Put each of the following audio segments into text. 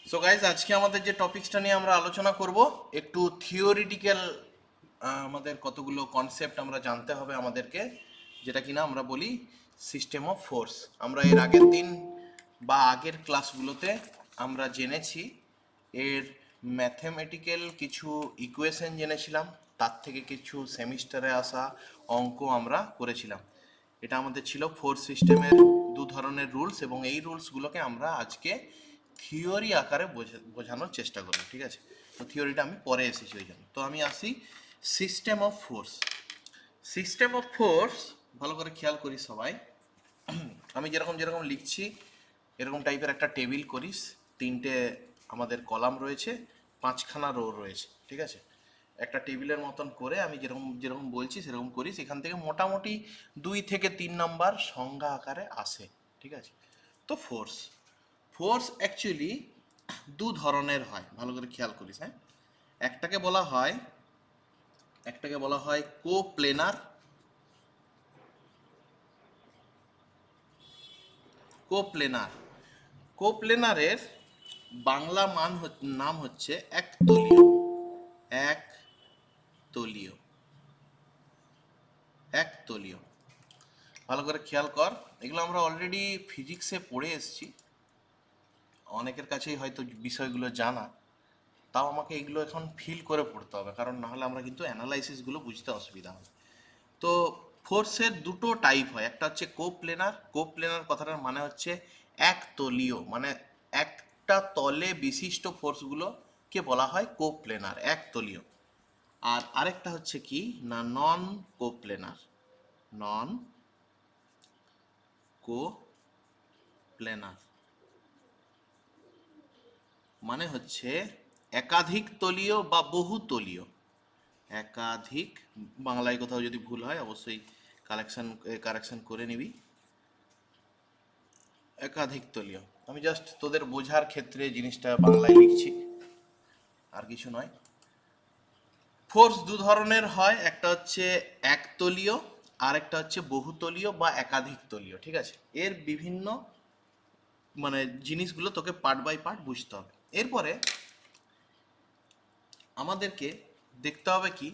So guys, আজকে আমাদের যে টপিকসটা নিয়ে আমরা আলোচনা করব, একটু থিওরিটিক্যাল আমাদের কতগুলো কনসেপ্ট আমরা জানতে হবে আমাদেরকে, যেটা কিনা আমরা বলি সিস্টেম অফ ফোর্স। আমরা এর আগের দিন বা আগের ক্লাসগুলোতে আমরা জেনেছি এর ম্যাথমেটিক্যাল কিছু ইকুয়েশন জেনেছিলাম, তার থেকে কিছু সেমিস্টারে আসা অঙ্ক আমরা করেছিলাম। এটা আমাদের ছিল ফোর্স সিস্টেমের দু ধরনের রুলস, এবং এই রুলসগুলোকে আমরা আজকে থিওরি আকারে বোঝানোর চেষ্টা করব। ঠিক আছে, তো থিওরিটা আমি পরে এসেছি ওই জন্য। তো আমি আসি system of force. System of force ভালো করে খেয়াল করিস সবাই। আমি যেরকম যেরকম লিখছি এরকম টাইপের একটা টেবিল করিস। তিনটে আমাদের কলাম রয়েছে, পাঁচখানা রো রয়েছে। ঠিক আছে, একটা টেবিলের মতন করে আমি যেরকম যেরকম বলছি সেরকম করিস। এখান থেকে মোটামুটি 2 থেকে 3 নাম্বার সংজ্ঞা আকারে আসে। ঠিক আছে, তো ফোর্স ফোর্স অ্যাকচুয়ালি দু ধরনের হয়, ভালো করে খেয়াল করিস। হ্যাঁ, একটাকে বলা হয় কোপ্লেনার। কোপ্লেনার কোপ্লেনারের বাংলা নাম হচ্ছে একতলীয়। একতলীয় একতলীয় ভালো করে খেয়াল কর, এগুলো আমরা অলরেডি ফিজিক্সে পড়ে এসেছি। অনেকের কাছেই হয়তো বিষয়গুলো জানা, তাও আমাকে এগুলো এখন ফিল করে পড়তে হবে, কারণ নাহলে আমরা কিন্তু অ্যানালাইসিসগুলো বুঝতে অসুবিধা হবে। তো ফোর্সের দুটো টাইপ হয়, একটা হচ্ছে কোপ্লেনার। কোপ্লেনার কথাটার মানে হচ্ছে একতলীয়, মানে একটা তলে বিশিষ্ট ফোর্সগুলোকে বলা হয় কোপ্লেনার, একতলীয়। আর আরেকটা হচ্ছে কি না, নন কোপ্লেনার। নন কোপ্লেনার মানে হচ্ছে একাধিক তলীয় বা বহুতলীয়। একাধিক, বাংলায় কোথাও যদি ভুল হয় অবশ্যই কারেকশন করে নিবি। একাধিক তলীয়, আমি জাস্ট তোদের বোঝার ক্ষেত্রে জিনিসটা বাংলায় লিখছি, আর কিছু নয়। ফোর্স দু ধরনের হয়, একটা হচ্ছে একতলীয়, আর একটা হচ্ছে বহুতলীয় বা একাধিক তলীয়। ঠিক আছে, এর বিভিন্ন মানে জিনিসগুলো তোকে পার্ট বাই পার্ট বুঝতে হবে। এরপরে আমাদেরকে দেখতে হবে কি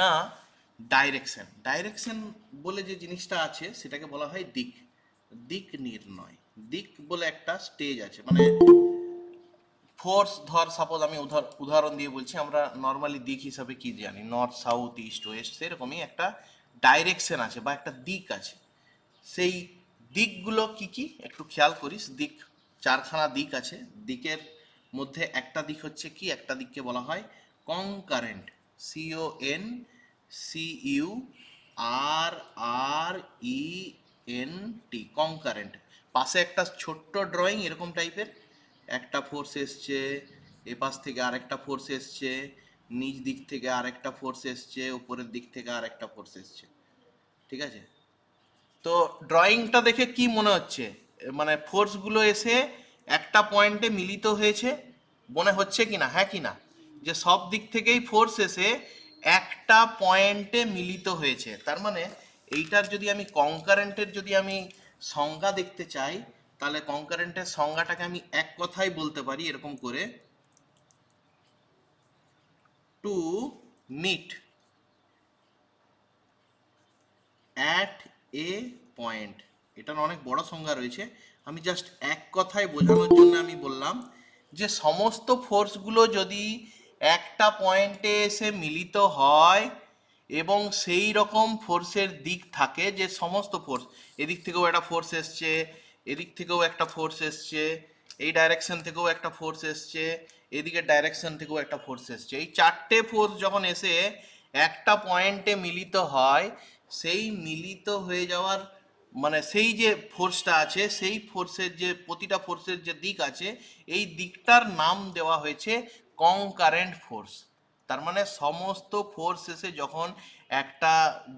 না, ডাইরেকশন। ডাইরেকশন বলে যে জিনিসটা আছে সেটাকে বলা হয় দিক। দিক নির্ণয়। দিক বলে একটা স্টেজ আছে, মানে ফোর্স ধর, সাপোজ আমি উদাহরণ দিয়ে বলছি, আমরা নর্মালি দিক হিসাবে কি জানি, নর্থ সাউথ ইস্ট ওয়েস্ট, সেরকমই একটা ডাইরেকশন আছে বা একটা দিক আছে। সেই দিকগুলো কি কি একটু খেয়াল করিস। দিক, চারখানা দিক আছে। দিকের মধ্যে একটা দিক হচ্ছে কি, একটা দিককে বলা হয় কনকারেন্ট। CONCURRENT, concurrent. পাশে একটা ছোট্ট ড্রয়িং এরকম টাইপের, একটা ফোর্স এসছে, এ পাশ থেকে আরেকটা ফোর্স এসছে, নিচ দিক থেকে আরেকটা ফোর্স এসছে, উপরের দিক থেকে আরেকটা ফোর্স এসছে। ঠিক আছে, তো ড্রয়িংটা দেখে কি মনে হচ্ছে, মানে ফোর্সগুলো এসে একটা পয়েন্টে মিলিত হয়েছে মনে হচ্ছে কি না? হ্যাঁ কি না, যে সব দিক থেকেই ফোর্স এসে একটা পয়েন্টে মিলিত হয়েছে। তার মানে এইটার যদি আমি কনকারেন্টের যদি আমি সংজ্ঞা দেখতে চাই, তাহলে কনকারেন্টের সংজ্ঞাটাকে আমি এক কথায় বলতে পারি এরকম করে, to meet at a point. এটার অনেক বড় সংজ্ঞা রয়েছে, আমি জাস্ট এক কথায় বোঝানোর জন্য আমি বললাম যে সমস্ত ফোর্সগুলো যদি একটা পয়েন্টে এসে মিলিত হয় এবং সেই রকম ফোর্সের দিক থাকে, যে সমস্ত ফোর্স, এদিক থেকেও একটা ফোর্স এসছে, এদিক থেকেও একটা ফোর্স এসছে, এই ডাইরেকশন থেকেও একটা ফোর্স এসছে, এদিকের ডাইরেকশন থেকেও একটা ফোর্স এসছে, এই চারটে ফোর্স যখন এসে একটা পয়েন্টে মিলিত হয়, সেই মিলিত হয়ে যাওয়ার মানে সেই যে ফোর্সটা আছে, সেই ফোর্সের যে প্রতিটা ফোর্সের যে দিক আছে, এই দিকটার নাম দেওয়া হয়েছে কনকারেন্ট ফোর্স। তার মানে সমস্ত ফোর্স এসে যখন একটা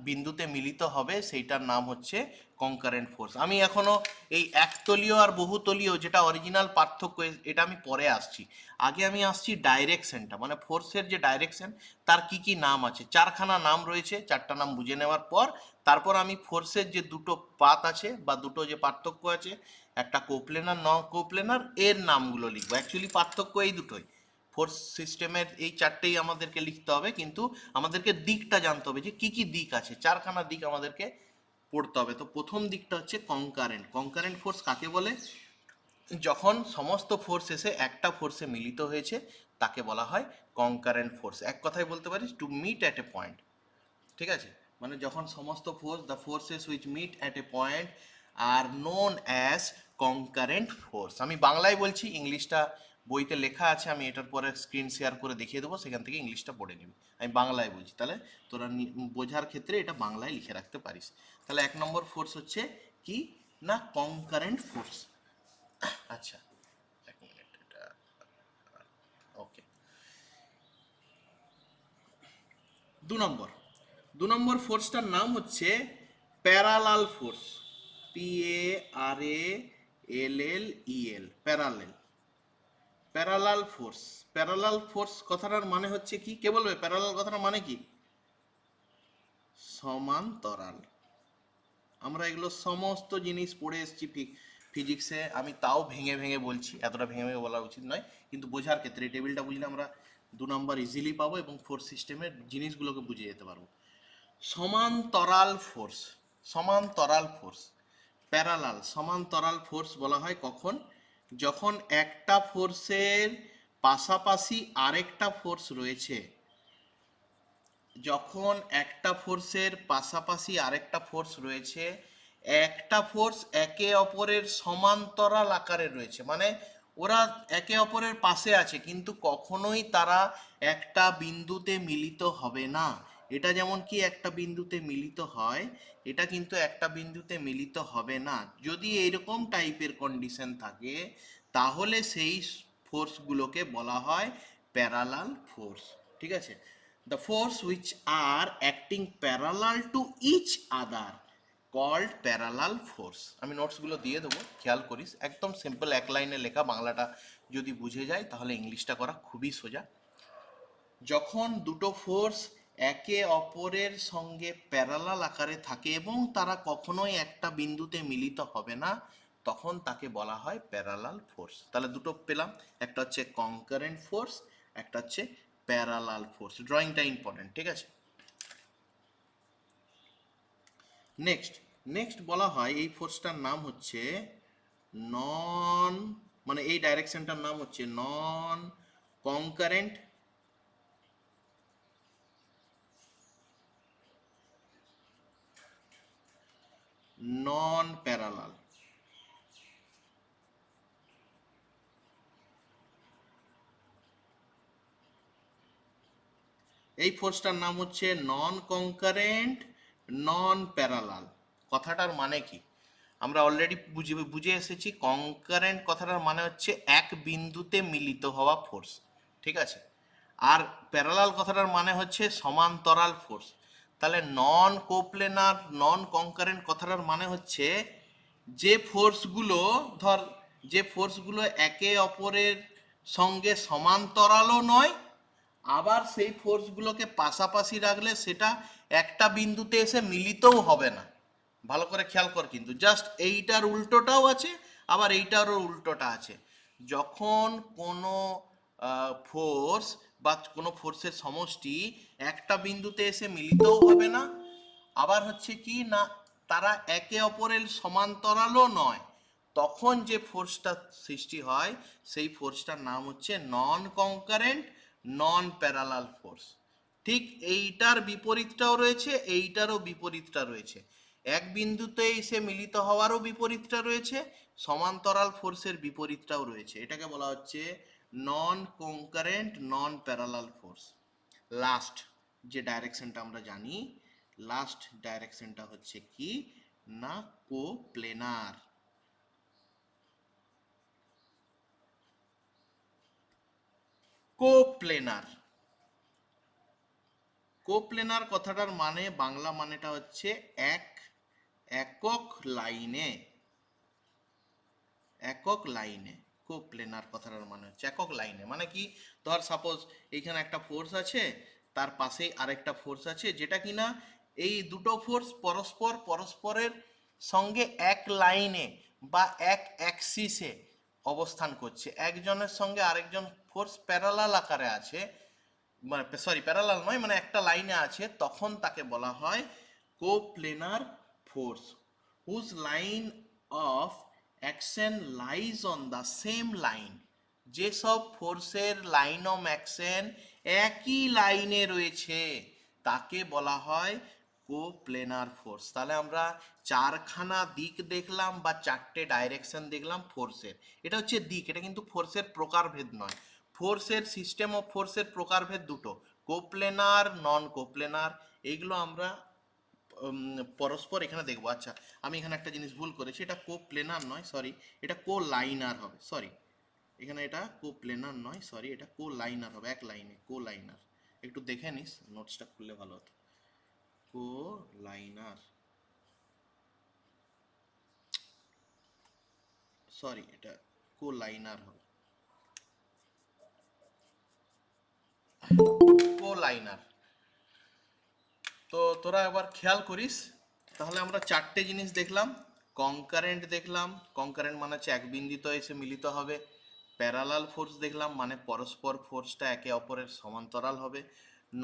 বিন্দুতে মিলিত হবে সেইটার নাম হচ্ছে কনকারেন্ট ফোর্স। আমি এখনো এই একতলীয় আর বহুতলীয় যেটা অরিজিনাল পার্থক্য, এটা আমি পরে আসছি। আগে আমি আসছি ডাইরেকশনটা, মানে ফোর্সের যে ডাইরেকশন তার কি কি নাম আছে, চারখানা নাম রয়েছে। চারটা নাম বুঝে নেওয়ার পর তারপর আমি ফোর্সের যে দুটো পাত আছে বা দুটো যে পার্থক্য আছে একটা কোপ্লেনার নন কোপ্লেনার, এর নামগুলো লিখবো। অ্যাকচুয়ালি পার্থক্য এই দুটোই, ফোর্স সিস্টেমের এই চারটেই আমাদেরকে লিখতে হবে, কিন্তু আমাদেরকে দিকটা জানতে হবে যে কি কি দিক আছে, চারখানা দিক আমাদেরকে পড়তে হবে। তো প্রথম দিকটা হচ্ছে কনকারেন্ট। কনকারেন্ট ফোর্স কাকে বলে? যখন সমস্ত ফোর্স এসে একটা ফোর্সে মিলিত হয়েছে তাকে বলা হয় কনকারেন্ট ফোর্স। এক কথায় বলতে পারিস to meet at a point. ঠিক আছে, মানে যখন সমস্ত force, the forces which meet at a point are known as concurrent force. আমি বাংলায় বলছি, ইংলিশটা বইতে লেখা আছে, আমি এটার পরে স্ক্রিন শেয়ার করে দেখিয়ে দেবো, সেখান থেকে ইংলিশটা পড়ে নিবি। আমি বাংলায় বলছি, তাহলে তোরা বোঝার ক্ষেত্রে এটা বাংলায় লিখে রাখতে পারিস। তাহলে 1 নম্বর ফোর্স হচ্ছে কি না কনকারেন্ট ফোর্স। আচ্ছা, 1 মিনিট, এটা ওকে। 2 নম্বর ফোর্সটার নাম হচ্ছে parallel force. PARALLEL, parallel. Parallel force, parallel force কথাটার মানে হচ্ছে কি, কে বলবে প্যারালাল কথাটার মানে কি? সমান্তরাল। আমরা এগুলো সমস্ত জিনিস পড়ে এসেছি ফিজিক্সে, আমি তাও ভেঙে ভেঙে বলছি, এতটা ভেঙে ভেঙে বলা উচিত নয়, কিন্তু বোঝার ক্ষেত্রে এই টেবিলটা বুঝলে আমরা 2 নম্বর ইজিলি পাবো এবং ফোর্স সিস্টেমের জিনিসগুলোকে বুঝে যেতে পারবো। সমান্তরাল ফোর্স, সমান্তরাল ফোর্স, প্যারালাল সমান্তরাল ফোর্স বলা হয় কখন? যখন একটা ফোর্সের পাশাপাশি আরেকটা ফোর্স রয়েছে, যখন একটা ফোর্সের পাশাপাশি আরেকটা ফোর্স রয়েছে, একটা ফোর্স একে অপরের সমান্তরাল আকারে রয়েছে, মানে ওরা একে অপরের পাশে আছে কিন্তু কখনোই তারা একটা বিন্দুতে মিলিত হবে না। এটা যেমন কি একটা বিন্দুতে মিলিত হয়, এটা কিন্তু একটা বিন্দুতে মিলিত হবে না। যদি এইরকম টাইপের কন্ডিশন থাকে তাহলে সেই ফোর্সগুলোকে বলা হয় প্যারালাল ফোর্স। ঠিক আছে, the force which are acting parallel to each other called parallel force। আমি নোটসগুলো দিয়ে দেবো, খেয়াল করিস, একদম সিম্পল এক লাইনে লেখা, বাংলাটা যদি বুঝে যায় তাহলে ইংলিশটা করা খুবই সোজা। যখন দুটো ফোর্স একে অপরের সঙ্গে প্যারালাল আকারে থাকে এবং তারা কখনোই একটা বিন্দুতে মিলিত হবে না, তখন তাকে বলা হয় প্যারালাল ফোর্স। তাহলে দুটো পেলাম, একটা হচ্ছে কনকারেন্ট ফোর্স, একটা হচ্ছে প্যারালাল ফোর্স। ড্রয়িংটা ইম্পর্টেন্ট, ঠিক আছে। নেক্সট, নেক্সট বলা হয় এই ফোর্সটার নাম হচ্ছে নন, মানে এই ডাইরেকশনটার নাম হচ্ছে নন কনকারেন্ট নন প্যারালাল। এই ফোর্সটার নাম হচ্ছে নন কনকারেন্ট নন প্যারালাল। কথাটার মানে কি আমরা অলরেডি বুঝে এসেছি। কনকারেন্ট কথাটার মানে হচ্ছে এক বিন্দুতে মিলিত হওয়া ফোর্স, ঠিক আছে। আর প্যারালাল কথাটার মানে হচ্ছে সমান্তরাল ফোর্স। তাহলে নন কোপ্লেনার নন কনকারেন্ট কথাটার মানে হচ্ছে যে ফোর্সগুলো, ধর যে ফোর্সগুলো একে অপরের সঙ্গে সমান্তরালও নয়, আবার সেই ফোর্সগুলোকে পাশাপাশি রাখলে সেটা একটা বিন্দুতে এসে মিলিতও হবে না। ভালো করে খেয়াল কর, কিন্তু জাস্ট এইটার উল্টোটাও আছে, আবার এইটারও উল্টোটা আছে। যখন কোনো ফোর্স বা কোনো ফোর্সের সমষ্টি একটা বিন্দুতে এসে মিলিতও হবে না, আবার হচ্ছে কি না তারা একে অপরের সমান্তরালও নয়, তখন যে ফোর্সটা সৃষ্টি হয় সেই ফোর্সটার নাম হচ্ছে নন কনকারেন্ট নন প্যারালাল ফোর্স। ঠিক এইটার বিপরীতটাও রয়েছে, এইটারও বিপরীতটা রয়েছে। এক বিন্দুতে এসে মিলিত হওয়ারও বিপরীতটা রয়েছে, সমান্তরাল ফোর্সের বিপরীতটাও রয়েছে। এটাকে বলা হচ্ছে নন concurrent non parallel force. Last যে ডাইরেকশনটা আমরা জানি, লাস্ট ডাইরেকশনটা হচ্ছে কি না কোপ্লেনার। কোপ্লেনার, কোপ্লেনার কথাটার মানে বাংলা মানেটা হচ্ছে একক লাইনে, একক লাইনে। কোপ্লেনার কথাটার মানে হচ্ছে একক লাইনে, মানে কি ধর সাপোজ এইখানে একটা ফোর্স আছে, তার পাশেই আরেকটা ফোর্স আছে, যেটা কিনা এই দুটো ফোর্স পরস্পরের সঙ্গে এক লাইনে বা এক অ্যাক্সিসে অবস্থান করছে, একজনের সঙ্গে আরেকজন ফোর্স প্যারালাল আকারে আছে, মানে সরি প্যারালাল নয়, মানে একটা লাইনে আছে, তখন তাকে বলা হয় coplanar force whose line of action lies on the same line. যেসব ফোর্সের লাইন অফ অ্যাকশন একই লাইনে রয়েছে তাকে বলা হয় কোপ্লেনার ফোর্স। তাহলে আমরা চারখানা দিক দেখলাম বা চারটে ডাইরেকশন দেখলাম ফোর্সের। এটা হচ্ছে দিক, এটা কিন্তু ফোর্সের প্রকারভেদ নয়। ফোর্সের সিস্টেম অফ ফোর্সের প্রকারভেদ দুটো, কোপ্লেনার, নন কোপ্লেনার। এইগুলো আমরা পরস্পর এখানে দেখবো। আচ্ছা, আমি এখানে একটা জিনিস ভুল করেছি, এটা কোপ্লেনার নয়, সরি, এটা কোলাইনার হবে, সরি, এখানে এটা কোপ্লেনার নয়, সরি, এটা কোলাইনার হবে, এক লাইনে কোলাইনার। একটু দেখে নিস, নোটসটা খুললে ভালো হতো। কোলাইনার, সরি, এটা কোলাইনার হবে, কোলাইনার। তো তোরা একবার খেয়াল করিস। তাহলে আমরা চারটে জিনিস দেখলাম। কনকারেন্ট দেখলাম, কনকারেন্ট মানে হচ্ছে এক বিন্দুতে এসে মিলিত হবে। প্যারালাল ফোর্স দেখলাম, মানে পরস্পর ফোর্সটা একে অপরের সমান্তরাল হবে।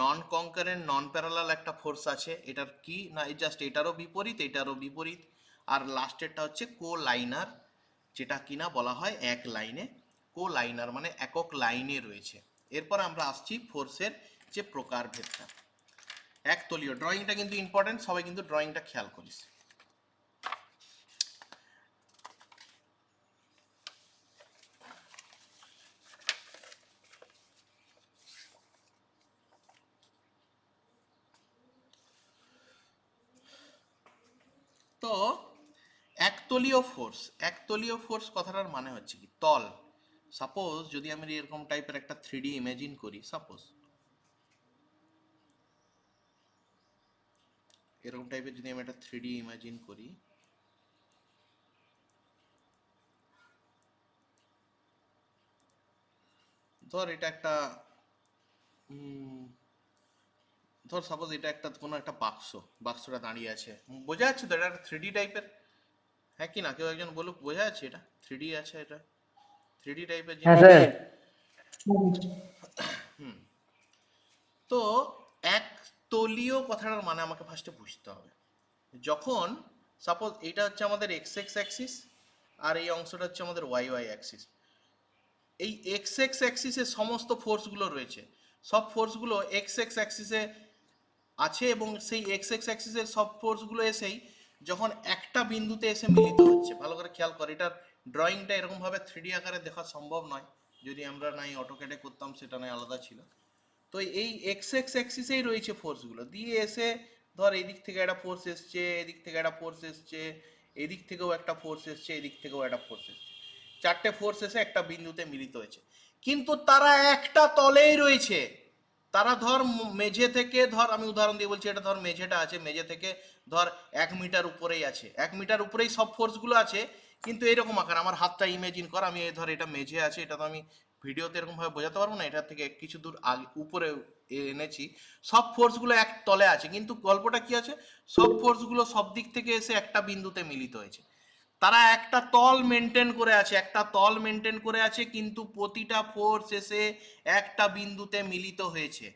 নন কনকারেন্ট, নন প্যারালাল একটা ফোর্স আছে, এটার কি না, এই জাস্ট এটারও বিপরীত, এটারও বিপরীত। আর লাস্টেরটা হচ্ছে কোলাইনার, যেটা কিনা বলা হয় এক লাইনে। কোলাইনার মানে একক লাইনে রয়েছে। এরপর আমরা আসছি ফোর্সের যে প্রকারভেদটা। একতলীয়, ড্রয়িংটা কিন্তু ইম্পর্টেন্ট, সবাই কিন্তু ড্রয়িংটা খেয়াল করিস। তো একতলীয় ফোর্স, একতলীয় ফোর্স কথাটার মানে হচ্ছে কি, তল। সাপোজ যদি আমি এরকম টাইপের একটা 3D ইমেজিন করি, সাপোজ এরকম টাইপের যদি আমি একটা 3D ইমেজিন করি, ধর এটা একটা ধর সাপোজ এটা একটা কোনো একটা বাক্স, বাক্সটা দাঁড়িয়ে আছে, বোঝা যাচ্ছে তো এটা একটা 3D টাইপের, হ্যাঁ কি না, কেউ একজন বলুক বোঝা যাচ্ছে এটা 3D আছে, এটা 3D টাইপের হ্যাঁ জিনিস। স্যার। তো একতলীয় কথাটার মানে আমাকে ফার্স্টে বুঝতে হবে। যখন সাপোজ এটা হচ্ছে আমাদের এক্স এক্স অ্যাক্সিস আর এই অংশটা হচ্ছে আমাদের ওয়াই ওয়াই অ্যাক্সিস, এই এক্স এক্স অ্যাক্সিসে সমস্ত ফোর্সগুলো রয়েছে, সব ফোর্সগুলো এক্স এক্স অ্যাক্সিসে আছে, এবং সেই এক্স এক্স অ্যাক্সিসের সব ফোর্সগুলো এসেই যখন একটা বিন্দুতে এসে মিলিত হচ্ছে, ভালো করে খেয়াল কর, এটার ড্রয়িংটা এরকমভাবে 3D আকারে দেখা সম্ভব নয়, যদি আমরা নাই অটোক্যাডে করতাম সেটা নয়, আলাদা ছিল। তো এই এক্স এক্স অ্যাক্সিসেই রয়েছে ফোর্সগুলো, দিয়ে এসে ধর এদিক থেকে একটা ফোর্স এসছে, এদিক থেকে একটা ফোর্স এসছে, এদিক থেকেও একটা ফোর্স এসছে, এদিক থেকেও একটা ফোর্স এসছে, চারটে ফোর্স এসে একটা বিন্দুতে মিলিত হয়েছে, কিন্তু তারা একটা তলেই রয়েছে। তারা ধর মেঝে থেকে, ধর আমি উদাহরণ দিয়ে বলছি, এটা ধর মেঝেটা আছে, মেঝে থেকে ধর 1 মিটার উপরেই আছে, 1 মিটার উপরেই সব ফোর্সগুলো আছে, কিন্তু এরকম আকার, আমার হাতটা ইমেজিন কর, আমি ধর এটা মেঝে আছে, এটা তো আমি ভিডিওতে এরকম ভাবে বোঝাতে পারবো না, এটা থেকে কিছু দূর আগে উপরে এনেছি, সব ফোর্সগুলো এক তলে আছে, কিন্তু গল্পটা কি আছে, সব ফোর্সগুলো সব দিক থেকে এসে একটা বিন্দুতে মিলিত হয়েছে, তারা একটা তল মেনটেন করে আছে, একটা তল মেনটেন করে আছে, কিন্তু প্রতিটা ফোর্স এসে একটা বিন্দুতে মিলিত হয়েছে,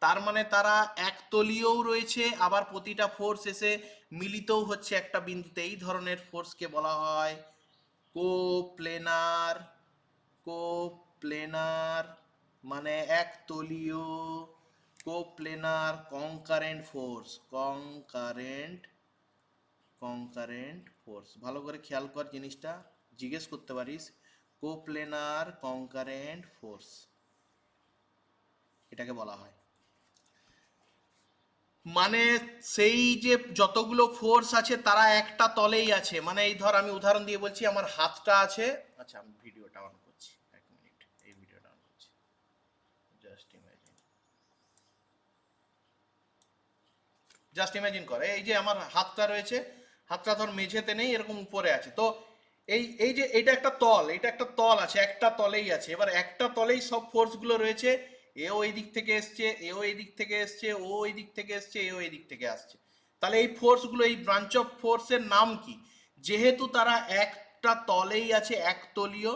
তার মানে তারা একতলীয়ও রয়েছে, আবার প্রতিটা ফোর্স এসে মিলিতও হচ্ছে একটা বিন্দুতে। এই ধরনের ফোর্সকে বলা হয় কোপ্লেনার। কোপ্লেনার মানে একতলীয়, কোপ্লেনার কনকারেন্ট ফোর্স, কনকারেন্ট ফোর্স, ভালো করে খেয়াল কর জিনিসটা, জিজ্ঞেস করতে পারিস, কোপ্লেনার কনকারেন্ট ফোর্স এটাকে বলা হয়। মানে সেই যে যতগুলো ফোর্স আছে তারা একটা তলেই আছে, মানে এই ধর আমি উদাহরণ দিয়ে বলছি, আমার হাতটা আছে, আচ্ছা আমি ভিডিওটা অন করছি, 1 মিনিট, এই ভিডিওটা অন করছি, জাস্ট ইমাজিন কর, এই যে আমার হাতটা রয়েছে, হাতটা ধর মেঝেতে নেই, এরকম উপরে আছে, তো এই এই যে এটা একটা তল, এটা একটা তল আছে, একটা তলেই আছে, এবার একটা তলেই সব ফোর্সগুলো রয়েছে, এও এই দিক থেকে এসছে, এও এই দিক থেকে এসছে, ও এই দিক থেকে এসছে, এও এই দিক থেকে আসছে, তাহলে এই ফোর্সগুলো, এই ব্রাঞ্চ অফ ফোর্সের নাম কি, যেহেতু তারা একটা তলেই আছে, একতলীয়,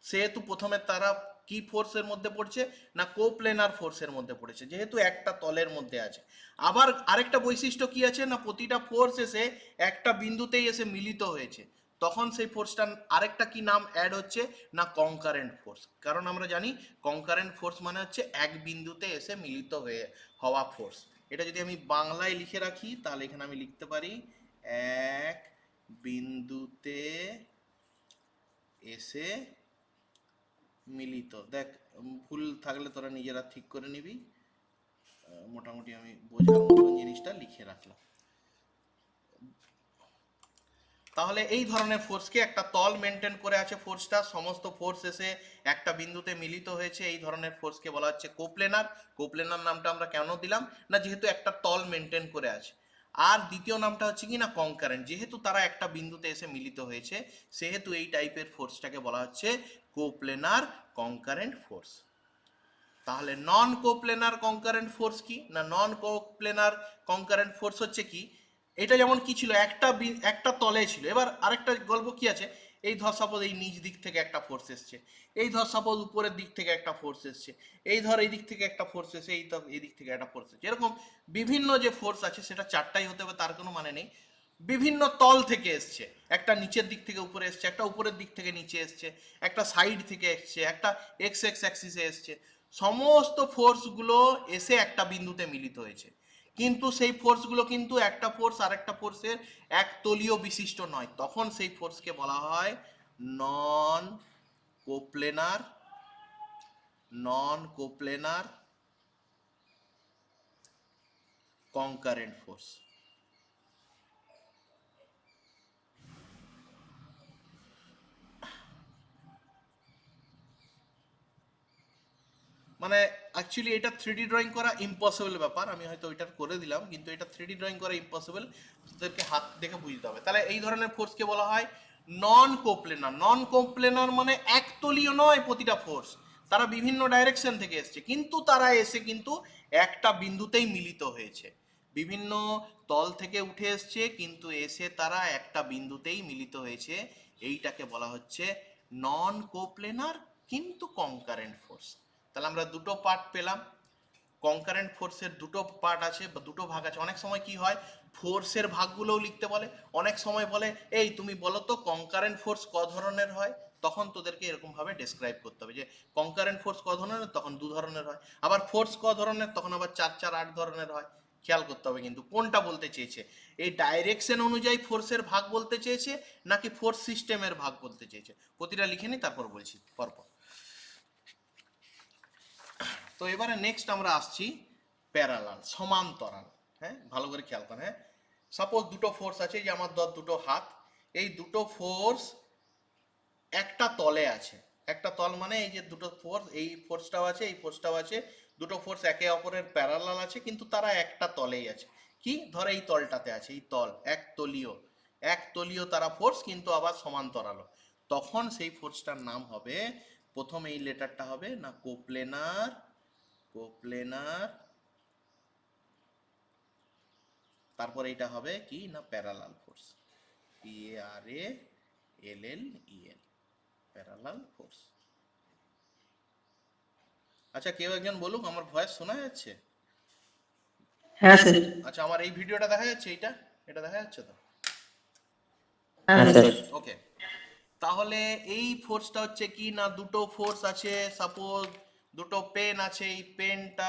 সেহেতু প্রথমে তারা কি ফোর্সের মধ্যে পড়ছে না কোপ্লেনার ফোর্সের মধ্যে পড়েছে, যেহেতু একটা তলের মধ্যে আছে। আবার আরেকটা বৈশিষ্ট্য কি আছে না প্রতিটা ফোর্স এসে একটা বিন্দুতেই এসে মিলিত হয়েছে, তখন সেই ফোর্সটা আরেকটা কি নাম অ্যাড হচ্ছে না কনকারেন্ট ফোর্স। কারণ আমরা জানি কনকারেন্ট ফোর্স মানে হচ্ছে এক বিন্দুতে এসে মিলিত হয়ে হওয়া ফোর্স। এটা যদি আমি বাংলায় লিখে রাখি তাহলে এখানে আমি লিখতে পারি এক বিন্দুতে এসে মিলিত। দেখ ভুল থাকলে তোরা নিজেরা ঠিক করে নিবি, মোটামুটি আমি বোঝার মতন জিনিসটা লিখে রাখলাম। তাহলে এই ধরনের ফোর্সকে একটা তল মেনটেন করে আছে ফোর্সটা, সমস্ত ফোর্স এসে একটা বিন্দুতে মিলিত হয়েছে, এই ধরনের ফোর্সকে বলা হচ্ছে কোপ্লেনার। কোপ্লেনার নামটা আমরা কেন দিলাম না যেহেতু একটা তল মেনটেন করে আছে। আর দ্বিতীয় নামটা হচ্ছে কি না কনকারেন্ট, যেহেতু তারা একটা বিন্দুতে এসে মিলিত হয়েছে সেহেতু এই টাইপের ফোর্সটাকে বলা হচ্ছে কোপ্লেনার কনকারেন্ট ফোর্স। তাহলে নন কোপ্লেনার কনকারেন্ট ফোর্স কি না নন কোপ্লেনার কনকারেন্ট ফোর্স হচ্ছে কি, এটা যেমন কি ছিল একটা তলে ছিল। এবার আরেকটা গল্প কি আছে, এই ধর সাপোজ এই নিচ দিক থেকে একটা ফোর্স এসছে, এই ধর সাপোজ উপরের দিক থেকে একটা ফোর্স এসছে, এই ধর এই দিক থেকে একটা ফোর্স এসে এই দিক থেকে একটা ফোর্স এসছে, এরকম বিভিন্ন যে ফোর্স আছে সেটা চারটাই হতে হবে তার কোনো মানে নেই। বিভিন্ন তল থেকে এসছে, একটা নিচের দিক থেকে উপরে এসছে, একটা উপরের দিক থেকে নিচে এসছে, একটা সাইড থেকে এসছে, একটা এক্স এক্স অ্যাক্সিসে এসছে, সমস্ত ফোর্সগুলো এসে একটা বিন্দুতে মিলিত হয়েছে। কিন্তু সেই ফোর্সগুলো কিন্তু একটা ফোর্স আর একটা ফোর্সের একতলীয় বিশিষ্ট নয়, তখন সেই ফোর্সকে বলা হয় নন কোপ্লেনার কনকারেন্ট ফোর্স। মানে অ্যাকচুয়ালি এটা 3D ড্রয়িং করা ইম্পসিবল ব্যাপার, আমি হয়তো ওইটা করে দিলাম কিন্তু এটা 3D ড্রয়িং করা ইম্পসিবল, তোদেরকে হাত দেখে বুঝতে হবে। তাহলে এই ধরনের ফোর্সকে বলা হয় নন কোপ্লেনার। নন কোপ্লেনার মানে একতলীয় নয় প্রতিটা ফোর্স, তারা বিভিন্ন ডাইরেকশন থেকে এসছে কিন্তু তারা এসে কিন্তু একটা বিন্দুতেই মিলিত হয়েছে, বিভিন্ন তল থেকে উঠে এসছে কিন্তু এসে তারা একটা বিন্দুতেই মিলিত হয়েছে, এইটাকে বলা হচ্ছে নন কোপ্লেনার কিন্তু কনকারেন্ট ফোর্স। তাহলে আমরা দুটো পার্ট পেলাম, কনকারেন্ট ফোর্সের দুটো পার্ট আছে বা দুটো ভাগ আছে। অনেক সময় কি হয় ফোর্সের ভাগগুলোও লিখতে বলে, অনেক সময় বলে এই তুমি বলো তো কনকারেন্ট ফোর্স ক ধরনের হয়, তখন তোদেরকে এরকম ভাবে ডেসক্রাইব করতে হবে যে কনকারেন্ট ফোর্স ক ধরনের, তখন দু ধরনের হয়, আবার ফোর্স ক ধরনের, তখন আবার 4 4 8 ধরনের হয়। খেয়াল করতে হবে কিন্তু কোনটা বলতে চেয়েছে, এই ডাইরেকশন অনুযায়ী ফোর্সের ভাগ বলতে চেয়েছে নাকি ফোর্স সিস্টেমের ভাগ বলতে চেয়েছে, প্রতিটা লিখে নি তারপর বলছি পরপর। তো এবারে নেক্সট আমরা আসছি প্যারালাল, সমান্তরাল। হ্যাঁ ভালো করে খেয়াল করেন। হ্যাঁ সাপোজ দুটো ফোর্স আছে, যে আমার দুটো হাত, এই দুটো ফোর্স একটা তলে আছে। একটা তল মানে এই যে দুটো ফোর্স, এই ফোর্সটাও আছে এই ফোর্সটাও আছে, দুটো ফোর্স একে অপরের প্যারালাল আছে কিন্তু তারা একটা তলেই আছে। কি ধর এই তলটাতে আছে, এই তল একতলীয় তারা ফোর্স কিন্তু আবার সমান্তরাল, তখন সেই ফোর্সটার নাম হবে, প্রথম এই লেটারটা হবে না কোপ্লেনার, তারপর এটা হবে কি না parallel force, PARALLEL, parallel force. আচ্ছা কেউ একজন বলুক আমার ভয়েস শোনা যাচ্ছে? হ্যাঁ স্যার। আচ্ছা আমার এই ভিডিওটা দেখা যাচ্ছে, এটা দেখা যাচ্ছে তো? হ্যাঁ স্যার। ওকে, তাহলে এই ফোর্সটা হচ্ছে কি না দুটো ফোর্স আছে, সাপোজ দুটো পেন আছে, এই পেনটা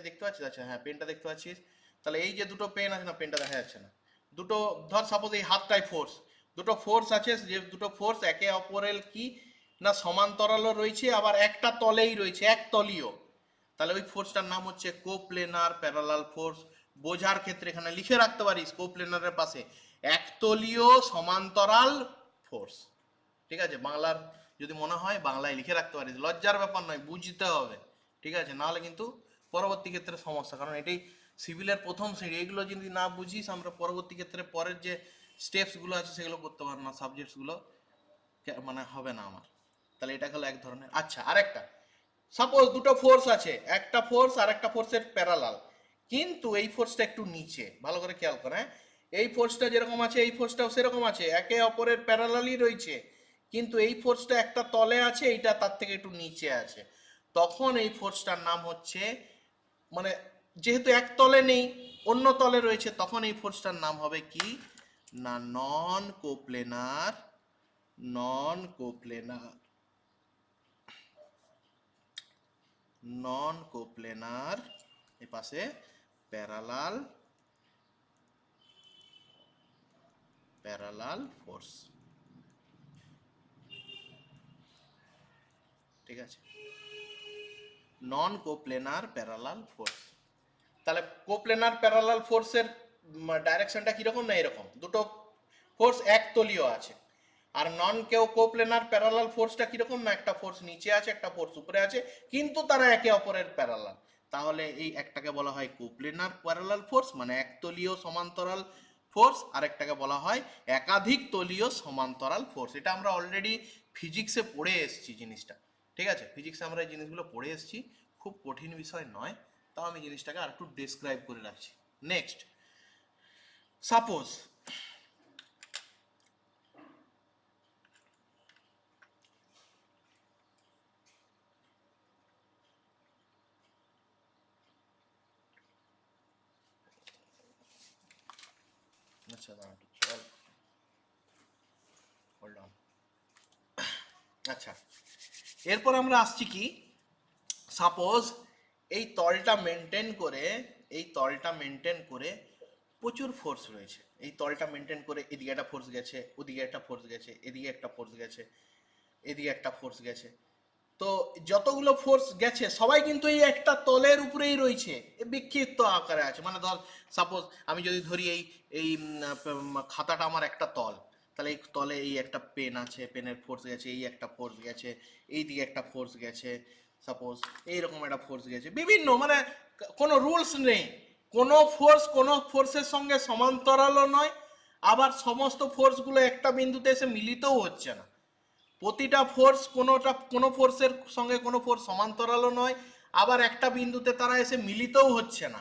দেখতে পাচ্ছিস? আচ্ছা হ্যাঁ পেনটা দেখতে পাচ্ছিস। তাহলে এই যে দুটো পেন আছে না, পেনটা দেখা যাচ্ছে না, দুটো ধর সাপোজ এই হাতটাই ফোর্স, দুটো ফোর্স আছে, যে দুটো ফোর্স একে অপরের কি না সমান্তরালও রয়েছে আবার একটা তলেই রয়েছে, একতলীয়, তাহলে ওই ফোর্সটার নাম হচ্ছে কোপ্লেনার প্যারালাল ফোর্স। বোঝার ক্ষেত্রে এখানে লিখে রাখতে পারিস কোপ্লেনারের পাশে একতলীয় সমান্তরাল ফোর্স। ঠিক আছে, বাংলার যদি মনে হয় বাংলায় লিখে রাখতে পারিস, লজ্জার ব্যাপার নয়, বুঝতে হবে। ঠিক আছে, নাহলে কিন্তু পরবর্তী ক্ষেত্রে সমস্যা, কারণ এটাই সিভিলের প্রথম শ্রেণী, এগুলো যদি না বুঝিস আমরা পরবর্তী ক্ষেত্রে পরের যে স্টেপসগুলো আছে সেগুলো করতে পারবো না, সাবজেক্টসগুলো মানে হবে না আমার। তাহলে এটা হলো এক ধরনের। আচ্ছা আরেকটা, সাপোজ দুটো ফোর্স আছে, একটা ফোর্স আর একটা ফোর্সের প্যারালাল, কিন্তু এই ফোর্সটা একটু নিচে, ভালো করে খেয়াল করে। এই ফোর্সটা যেরকম আছে এই ফোর্সটাও সেরকম আছে, একে অপরের প্যারালালি রয়েছে, কিন্তু এই ফোর্সটা একটা তলে আছে, এইটা তার থেকে একটু নিচে আছে, তখন এই ফোর্সটার নাম হচ্ছে, মানে যেহেতু এক তলে নেই অন্য তলে রয়েছে, তখন এই ফোর্সটার নাম হবে কি না নন কোপ্লেনার, নন কোপ্লেনার, নন কোপ্লেনার, এ পাশে প্যারালাল, প্যারালাল ফোর্স। ঠিক আছে, নন কোপ্লেনার প্যারালাল ফোর্স। তাহলে কোপ্লেনার প্যারালাল ফোর্সের ডাইরেকশনটা কিরকম, না এরকম, দুটো ফোর্স একতলীয় আছে। আর নন কোপ্লেনার প্যারালাল ফোর্সটা কিরকম, না একটা ফোর্স নিচে আছে একটা ফোর্স উপরে আছে, কিন্তু তারা একে অপরের প্যারালাল। তাহলে এই একটাকে বলা হয় কোপ্লেনার প্যারালাল ফোর্স, মানে একতলীয় সমান্তরাল ফোর্স, আর একটাকে বলা হয় একাধিক তলীয় সমান্তরাল ফোর্স। এটা আমরা অলরেডি ফিজিক্সে পড়ে এসেছি জিনিসটা। ঠিক আছে, ফিজিক্সে আমরা এই জিনিসগুলো পড়ে এসেছি, খুব কঠিন বিষয় নয়, তাও আমি জিনিসটাকে আর একটু ডেসক্রাইব করে রাখছি। নেক্সট, সাপোজ আচ্ছা দাঁড়া একটু, চল হোল্ড অন। আচ্ছা, এরপর আমরা আসছি কি, সাপোজ এই তলটা মেনটেন করে, এই তলটা মেনটেন করে প্রচুর ফোর্স রয়েছে, এই তলটা মেনটেন করে এদিকে একটা ফোর্স গেছে, ওদিকে একটা ফোর্স গেছে, এদিকে একটা ফোর্স গেছে, এদিকে একটা ফোর্স গেছে, তো যতগুলো ফোর্স গেছে সবাই কিন্তু এই একটা তলের উপরেই রয়েছে, বিক্ষিপ্ত আকারে আছে। মানে ধর সাপোজ আমি যদি ধরি এই এই খাতাটা আমার একটা তল, তাহলে এই তলে এই একটা পেন আছে, পেনের ফোর্স গেছে, এই একটা ফোর্স গেছে, এই দিকে একটা ফোর্স গেছে, সাপোজ এইরকম একটা ফোর্স গেছে, বিভিন্ন, মানে কোনো রুলস নেই, কোনো ফোর্স কোনো ফোর্সের সঙ্গে সমান্তরালও নয়, আবার সমস্ত ফোর্সগুলো একটা বিন্দুতে এসে মিলিতও হচ্ছে না। প্রতিটা ফোর্স কোনো ফোর্সের সঙ্গে কোনো ফোর্স সমান্তরালও নয়, আবার একটা বিন্দুতে তারা এসে মিলিতও হচ্ছে না,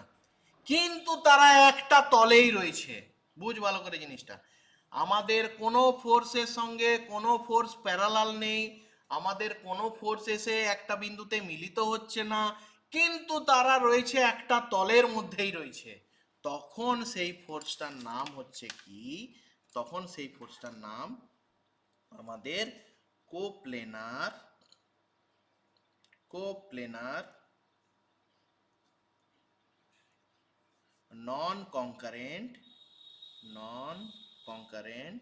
কিন্তু তারা একটা তলেই রয়েছে। বুঝ ভালো করে জিনিসটা, আমাদের কোনো ফোর্সের সঙ্গে কোনো ফোর্স প্যারালাল নেই, আমাদের কোনো ফোর্স এসে একটা বিন্দুতে মিলিত হচ্ছে না, কিন্তু তারা রয়েছে একটা তলের মধ্যেই রয়েছে, তখন সেই ফোর্সটার নাম হচ্ছে কি, তখন সেই ফোর্সটার নাম আমাদের coplanar, coplanar non concurrent, non concurrent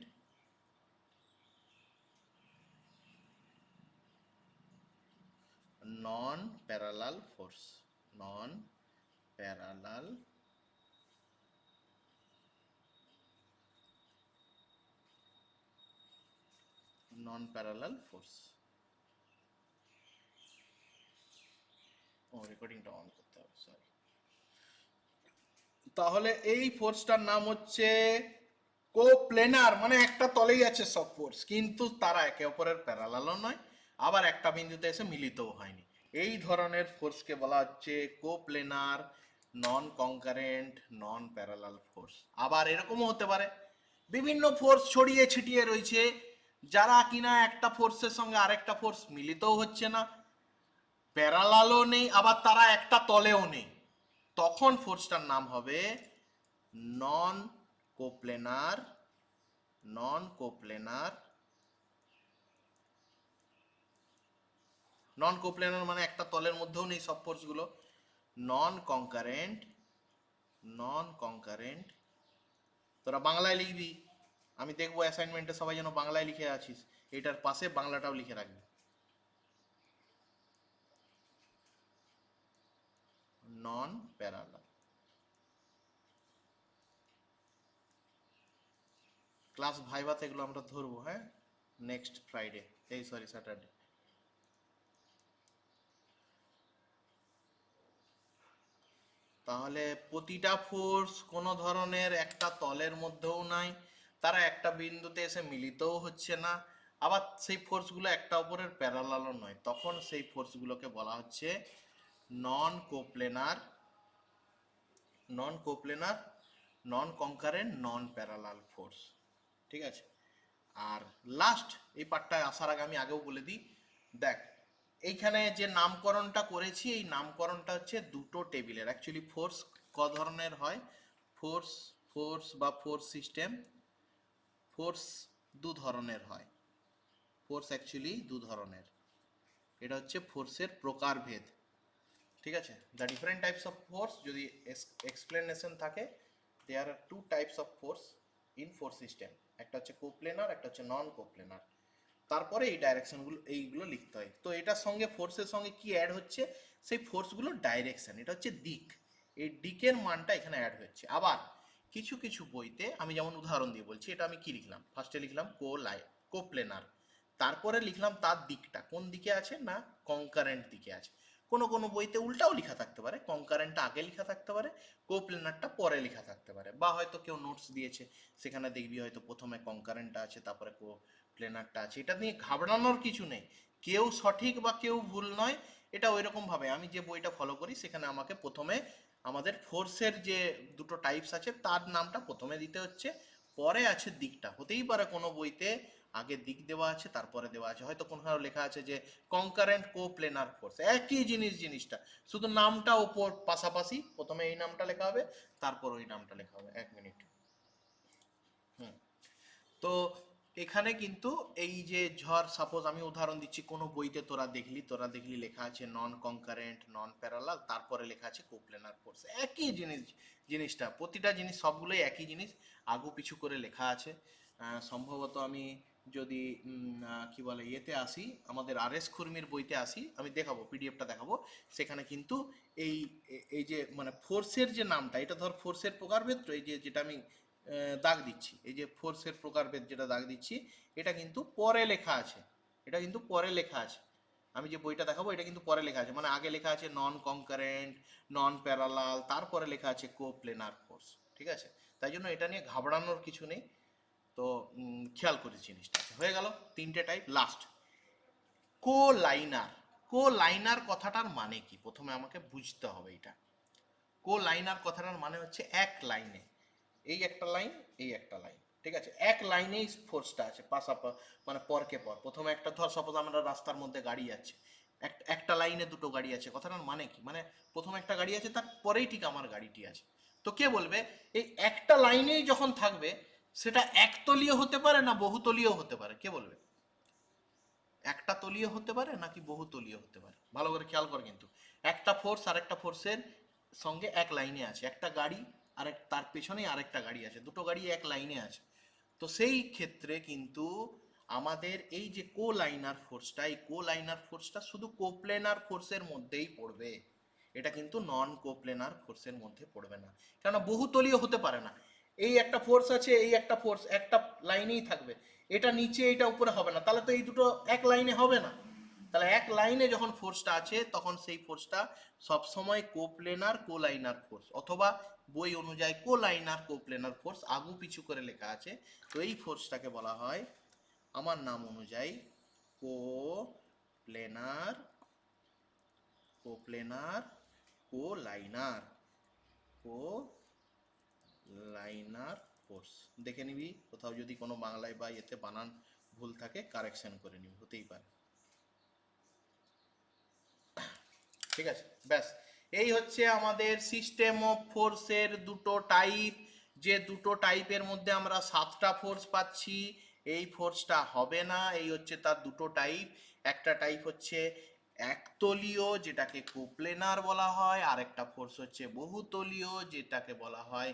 non parallel force, non parallel non parallel force. ও রেকর্ডিংটা অন করতে হবে, সরি। তাহলে এই ফোর্সটার নাম হচ্ছে কোপ্লেনার, মানে একটা তলেই আছে সব ফোর্স, কিন্তু তারা একে অপরের প্যারালালও নয়, আবার একটা বিন্দুতে এসে মিলিতও হয়নি। এই ধরনের ফোর্সকে বলা হচ্ছে কোপ্লেনার non concurrent non parallel force. আবার এরকমও হতে পারে বিভিন্ন ফোর্স ছড়িয়ে ছিটিয়ে রয়েছে, যারা কিনা একটা ফোর্সের সঙ্গে আরেকটা ফোর্স মিলিতও হচ্ছে না, প্যারালালও নেই, আবার তারা একটা তলেও নেই, তখন ফোর্সটার নাম হবে নন কোপ্লেনার, নন কোপ্লেনার, নন কোপ্লেনার মানে একটা তলের মধ্যেও নেই সব ফোর্সগুলো, নন কনকারেন্ট, নন কনকারেন্ট। তোরা বাংলায় লিখবি, আমি দেখবো অ্যাসাইনমেন্টে সবাই যেন বাংলায় লিখে আছিস, এটার পাশে বাংলাটাও লিখে রাখবি, নন প্যারালাল। ক্লাস ভাইভাতে এগুলো আমরা ধরবো, হ্যাঁ, নেক্সট ফ্রাইডে, এই সরি স্যাটারডে। তাহলে প্রতিটা ফোর্স কোনো ধরনের একটা তলের মধ্যেও নাই, তারা একটা বিন্দুতে এসে মিলিতও হচ্ছে না, আবার সেই ফোর্সগুলো একটা অপরের প্যারালালও নয়, তখন সেই ফোর্সগুলোকে বলা হচ্ছে নন কোপ্লেনার, নন কোপ্লেনার non concurrent non parallel force. ঠিক আছে, আর লাস্ট এই পার্টটায় আসার আগে আমি আগেও বলে দিই, দেখ এইখানে যে নামকরণটা করেছি এই নামকরণটা হচ্ছে দুটো টেবিলের। অ্যাকচুয়ালি ফোর্স ক ধরনের হয়, ফোর্স ফোর্স বা ফোর্স সিস্টেম, ফোর্স দু ধরনের হয়। ফোর্স অ্যাকচুয়ালি দু ধরনের, এটা হচ্ছে ফোর্সের প্রকারভেদ। ঠিক আছে, the different types of force যদি এক্সপ্লেনেশন থাকে, there are two types of force in force system, একটা হচ্ছে কোপ্লেনার, একটা হচ্ছে নন কোপ্লেনার। তারপরে এই ডাইরেকশনগুলো এইগুলো লিখতে হয়। তো এটার সঙ্গে ফোর্সের সঙ্গে কি অ্যাড হচ্ছে, সেই ফোর্সগুলোর ডাইরেকশন, এটা হচ্ছে দিক, এই দিকের মানটা এখানে অ্যাড হচ্ছে। আবার কিছু কিছু বইতে আমি যেমন উদাহরণ দিয়ে বলছি, এটা আমি কি লিখলাম, ফার্স্টে লিখলাম কোপ্লেনার, তারপরে লিখলাম তার দিকটা কোন দিকে আছে না কনকারেন্ট দিকে আছে। কোনো কোনো বইতে উল্টাও লেখা থাকতে পারে, কনকারেন্টটা আগে লেখা থাকতে পারে, কোপ্লেনারটা পরে লেখা থাকতে পারে, বা হয়তো কেউ নোটস দিয়েছে সেখানে দেখবি হয়তো প্রথমে কনকারেন্টটা আছে তারপরে কোপ্লেনারটা আছে। এটা নিয়ে ঘাবড়ানোর কিছু নেই, কেউ সঠিক বা কেউ ভুল নয়, এটা ওই রকম ভাবে আমি যে বইটা ফলো করি সেখানে আমাকে প্রথমে আমাদের ফোর্সের যে দুটো টাইপস আছে তার নামটা প্রথমে দিতে হচ্ছে, পরে আছে দিকটা। হতেই পারে কোনো বইতে আগে দিক দেওয়া আছে তারপরে দেওয়া আছে, হয়তো কোথাও লেখা আছে যে কনকারেন্ট কোপ্লেনার ফোর্স, একই জিনিসটা শুধু নামটা ওপর পাশাপাশি, প্রথমে এই নামটা লেখা হবে তারপর ওই নামটা লেখা হবে। এক মিনিট। হুম, তো এখানে কিন্তু এই যে ঝড়, সাপোজ আমি উদাহরণ দিচ্ছি, কোনো বইতে তোরা দেখলি লেখা আছে নন কনকারেন্ট নন প্যারালাল, তারপরে লেখা আছে কোপ্লেনার ফোর্স, একই জিনিসটা প্রতিটা জিনিস সবগুলোই একই জিনিস, আগু পিছু করে লেখা আছে। সম্ভবত আমি যদি কি বলে ইয়েতে আসি, আমাদের আর এস খুরমির বইতে আসি, আমি দেখাবো, পিডিএফটা দেখাবো, সেখানে কিন্তু এই এই যে মানে ফোর্সের যে নামটা, এটা ধর ফোর্সের প্রকারভেদ, তো এই যে যেটা আমি দাগ দিচ্ছি, এই যে ফোর্সের প্রকারভেদ যেটা দাগ দিচ্ছি, এটা কিন্তু পরে লেখা আছে, এটা কিন্তু পরে লেখা আছে। আমি যে বইটা দেখাবো এটা কিন্তু পরে লেখা আছে, মানে আগে লেখা আছে নন কনকারেন্ট নন প্যারালাল, তারপরে লেখা আছে কোপ্লেনার ফোর্স। ঠিক আছে, তাই জন্য এটা নিয়ে ঘাবড়ানোর কিছু নেই। তো খেয়াল করি জিনিসটা। হয়ে গেল তিনটে টাইপ। লাস্ট কোলাইনার। কোলাইনার কথাটার মানে কি প্রথমে আমাকে বুঝতে হবে। এটা কোলাইনার কথাটার মানে হচ্ছে এক লাইনে, এই একটা লাইন এই একটা লাইন, ঠিক আছে, এক লাইনেই ফোর্সটা আছে পাশাপাশি, মানে পরকে পর। প্রথমে একটা ধর সাপোজ আমরা রাস্তার মধ্যে গাড়ি যাচ্ছে, একটা লাইনে দুটো গাড়ি আছে, কথাটার মানে কি, মানে প্রথমে একটা গাড়ি আছে তার পরেই ঠিক আমার গাড়িটি আছে। তো কে বলবে এই একটা লাইনেই যখন থাকবে সেটা একতলীয় হতে পারে না বহুতলীয় হতে পারে, কে বলবে? একটা তলীয় হতে পারে নাকি বহুতলীয় হতে পারে, ভালো করে খেয়াল কর। কিন্তু একটা ফোর্স আর একটা ফোর্সের সঙ্গে এক লাইনে আছে, একটা গাড়ি আর তার পেছনেই আরেকটা গাড়ি আছে, দুটো গাড়ি এক লাইনে আছে। তো সেই ক্ষেত্রে কিন্তু আমাদের এই যে কোলাইনার ফোর্সটা, এই কোলাইনার ফোর্সটা শুধু কোপ্লেনার ফোর্সের মধ্যেই পড়বে, এটা কিন্তু নন কোপ্লেনার ফোর্সের মধ্যে পড়বে না, কেননা বহুতলীয় হতে পারে না। এই একটা ফোর্স আছে, এই একটা ফোর্স একটা লাইনেই থাকবে, এটা নিচে এটা উপরে হবে না, তাহলে তো এই দুটো এক লাইনে হবে না। তাহলে এক লাইনে যখন ফোর্সটা আছে তখন সেই ফোর্সটা সবসময় কোপ্লেনার কোলাইনার ফোর্স, অথবা বই অনুযায়ী কোলাইনার কোপ্লেনার ফোর্স আগু পিছু করে লেখা আছে। তো এই ফোর্সটাকে বলা হয় আমার নাম অনুযায়ী কোপ্লেনার কোপ্লেনার কোলাইনার কোলাইনার ফোর্স। দেখে নিবি কোথাও যদি কোনো বাংলায় বা এতে বানান ভুল থাকে কারেকশন করে নিবি, হতেই পারে। ঠিক আছে, ব্যাস এই হচ্ছে আমাদের সিস্টেম অফ ফোর্সের দুটো টাইপ। যে দুটো টাইপের মধ্যে আমরা 7টা ফোর্স পাচ্ছি, এই ফোর্সটা হবে না, এই হচ্ছে তার দুটো টাইপ। একটা টাইপ হচ্ছে একতলীয় যেটাকে কোপ্লেনার বলা হয়, আর একটা ফোর্স হচ্ছে বহুতলীয় যেটাকে বলা হয়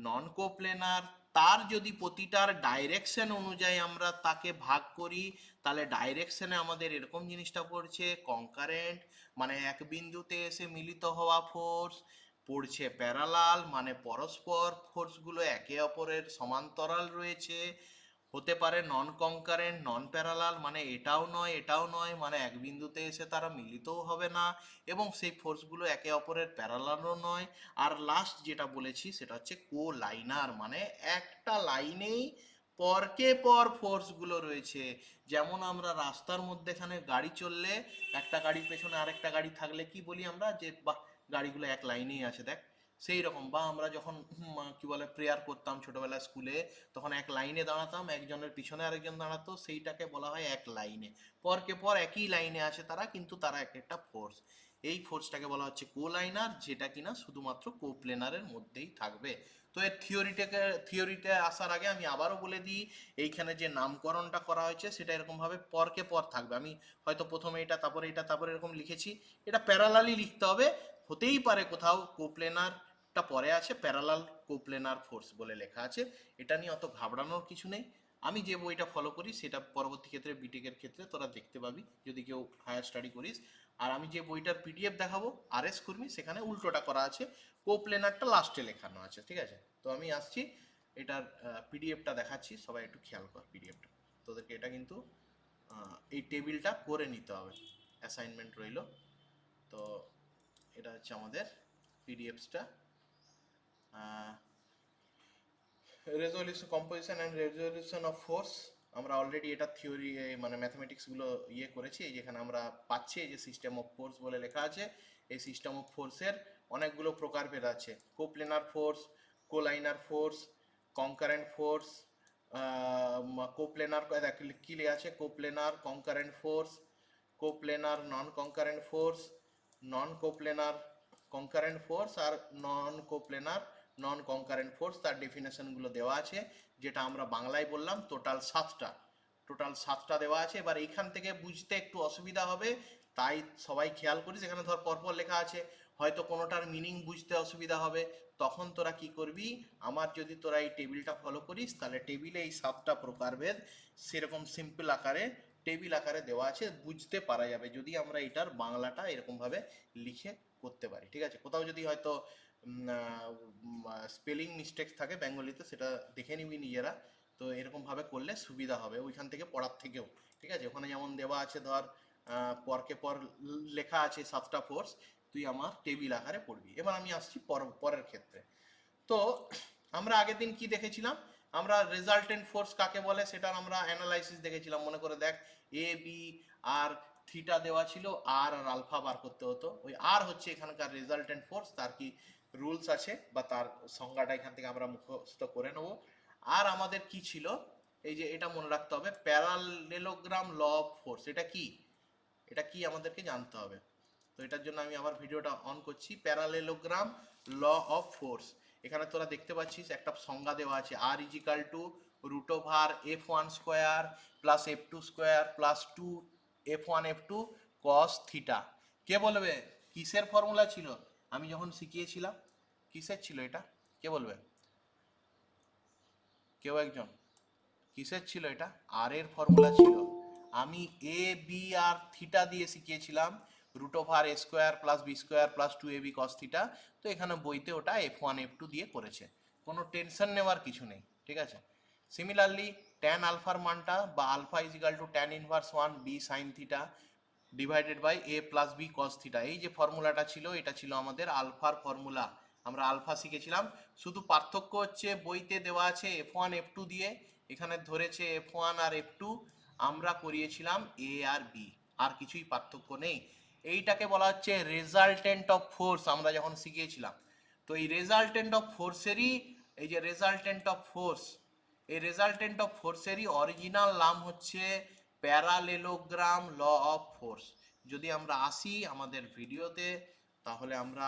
নন কোপ্লেনার। তার যদি প্রতিটার ডাইরেকশন অনুযায়ী আমরা তাকে ভাগ করি, তাহলে ডাইরেকশনে আমাদের এরকম জিনিসটা পড়ছে কনকারেন্ট, মানে এক বিন্দুতে এসে মিলিত হওয়া ফোর্স, পড়ছে প্যারালাল মানে পরস্পর ফোর্সগুলো একে অপরের সমান্তরাল রয়েছে, হতে পারে নন কনকারেন্ট নন প্যারালাল মানে এটাও নয় এটাও নয়, মানে এক বিন্দুতে এসে তারা মিলিতও হবে না, এবং সেই ফোর্সগুলো একে অপরের প্যারালালও নয়। আর লাস্ট যেটা বলেছি সেটা হচ্ছে কোলাইনার, মানে একটা লাইনেই পরকে পর ফোর্সগুলো রয়েছে। যেমন আমরা রাস্তার মধ্যেখানে গাড়ি চললে একটা গাড়ির পেছনে আরেকটা গাড়ি থাকলে কি বলি আমরা, যে বাহ গাড়িগুলো এক লাইনেই আছে দেখ। সেই রকম, বা আমরা যখন কি বলে প্রেয়ার করতাম ছোটবেলায় স্কুলে, তখন এক লাইনে দাঁড়াতাম, একজনের পিছনে আরেকজন দাঁড়াতো, সেইটাকে বলা হয় এক লাইনে। পরকে পর একই লাইনে আছে তারা, কিন্তু তারা এক একটা ফোর্স। এই ফোর্সটাকে বলা হচ্ছে কোলাইনার, যেটা কিনা শুধুমাত্র কোপ্লেনারের মধ্যেই থাকবে। তো এর থিওরিতে আসার আগে আমি আবারও বলে দিই, এইখানে যে নামকরণটা করা হয়েছে সেটা এরকমভাবে পরকে পর থাকবে। আমি হয়তো প্রথমে এটা, তারপরে এটা, তারপরে এরকম লিখেছি, এটা প্যারালালি লিখতে হবে। হতেই পারে কোথাও কোপ্লেনারটা পরে আছে, প্যারালাল কোপ্লেনার ফোর্স বলে লেখা আছে, এটা নিয়ে অত ঘাবড়ানোর কিছু নেই। আমি যে বইটা ফলো করি সেটা পরবর্তী ক্ষেত্রে বিটেকের ক্ষেত্রে তোরা দেখতে পাবি যদি কেউ হায়ার স্টাডি করিস। আর আমি যে বইটার পিডিএফ দেখাবো আরএস কুর্মি, সেখানে উল্টোটা করা আছে, কোপ্লেনারটা লাস্টে লেখানো আছে, ঠিক আছে? তো আমি আসছি এটার পিডিএফটা দেখাচ্ছি, সবাই একটু খেয়াল কর পিডিএফটা। তোদেরকে এটা কিন্তু এই টেবিলটা করে নিতে হবে, অ্যাসাইনমেন্ট রইল। তো এটা হচ্ছে আমাদের পিডিএফসটা, resolution, composition and resolution of force. আমরা অলরেডি এটা থিওরি মানে ম্যাথমেটিক্সগুলো করেছি। এই যেখানে আমরা পাচ্ছি এই যে সিস্টেম অফ ফোর্স বলে লেখা আছে, এই সিস্টেম অফ ফোর্সের অনেকগুলো প্রকারভেদ আছে। কোপ্লেনার ফোর্স, কোলাইনার ফোর্স, কনকারেন্ট ফোর্স, কোপ্লেনার কি লেখা আছে, কোপ্লেনার concurrent force, কোপ্লেনার non concurrent force, নন কোপ্লেনার কনকারেন্ট ফোর্স, আর নন কোপ্লেনার নন কনকারেন্ট ফোর্স। তার ডেফিনেশনগুলো দেওয়া আছে, যেটা আমরা বাংলায় বললাম টোটাল সাতটা দেওয়া আছে। এবার এইখান থেকে বুঝতে একটু অসুবিধা হবে, তাই সবাই খেয়াল করিস, এখানে ধর পরপর লেখা আছে, হয়তো কোনোটার মিনিং বুঝতে অসুবিধা হবে, তখন তোরা কি করবি, আমার যদি তোরা এই টেবিলটা ফলো করিস, তাহলে টেবিলে এই 7টা প্রকারভেদ সেরকম সিম্পল আকারে টেবিল আকারে দেওয়া আছে, বুঝতে পারা যাবে যদি আমরা এটার বাংলাটা এরকমভাবে লিখে করতে পারি, ঠিক আছে? কোথাও যদি হয়তো স্পেলিং মিস্টেক থাকে বেঙ্গলিতে, সেটা দেখে নিবি নিজেরা। তো এরকমভাবে করলে সুবিধা হবে ওইখান থেকে পড়ার থেকেও, ঠিক আছে? ওখানে যেমন দেওয়া আছে ধর পরকে পর লেখা আছে 7টা ফোর্স, তুই আমার টেবিল আকারে পড়বি। এবার আমি আসছি পরের ক্ষেত্রে। তো আমরা আগের দিন কি দেখেছিলাম, আমরা রেজাল্টেন্ট ফোর্স কাকে বলে সেটার আমরা অ্যানালাইসিস দেখেছিলাম। মনে করে দেখ, এ বি আর থিটা দেওয়া ছিল, আর আর আলফা বার করতে হতো। ওই আর হচ্ছে এখানকার রেজাল্টেন্ট ফোর্স। তার কি রুলস আছে বা তার সংজ্ঞাটা এখান থেকে আমরা মুখস্থ করে নেব। আর আমাদের কি ছিল, এই যে এটা মনে রাখতে হবে, প্যারালেলোগ্রাম ল অফ ফোর্স। এটা কি আমাদেরকে জানতে হবে। তো এটার জন্য আমি আবার ভিডিওটা অন করছি। প্যারালেলোগ্রাম ল অফ ফোর্স, এখানে তোরা দেখতে পাচ্ছিস একটা সংজ্ঞা দেওয়া আছে, R equal to root over F1 square plus F2 square plus 2 F1 F2 cos theta. কে বলবে কিসের ফর্মুলা ছিল? আমি যখন শিখিয়েছিলাম কিসের ছিল এটা, কে বলবে? কেউ একজন, কিসের ছিল এটা? আর এর ফর্মুলা ছিল। আমি এ বি আর থিটা দিয়ে শিখিয়েছিলাম, root over A square plus B square plus 2ab cos theta. তো এখানে বইতে ওটা F1 F2 দিয়ে করেছে, কোনো টেনশন নেওয়ার কিছু নেই, ঠিক আছে? সিমিলারলি ট্যান আলফার মানটা, বা alpha equal to tan inverse 1 B sine theta divided by A plus B cos theta, এই যে ফর্মুলাটা ছিল, এটা ছিল আমাদের আলফার ফর্মুলা। আমরা আলফা শিখেছিলাম। শুধু পার্থক্য হচ্ছে বইতে দেওয়া আছে F1 F2 দিয়ে, এখানে ধরেছে F1 আর F2, আমরা করিয়েছিলাম এ আর বি, আর কিছুই পার্থক্য নেই। এইটাকে বলা হচ্ছে রেজাল্টেন্ট অফ ফোর্স, আমরা যখন শিখিয়েছিলাম। তো এই রেজাল্টেন্ট অফ ফোর্সেরই, এই যে রেজাল্টেন্ট অফ ফোর্স, এই রেজাল্টেন্ট অফ ফোর্সেরই অরিজিনাল নাম হচ্ছে প্যারালেলোগ্রাম ল অফ ফোর্স। যদি আমরা আসি আমাদের ভিডিওতে, তাহলে আমরা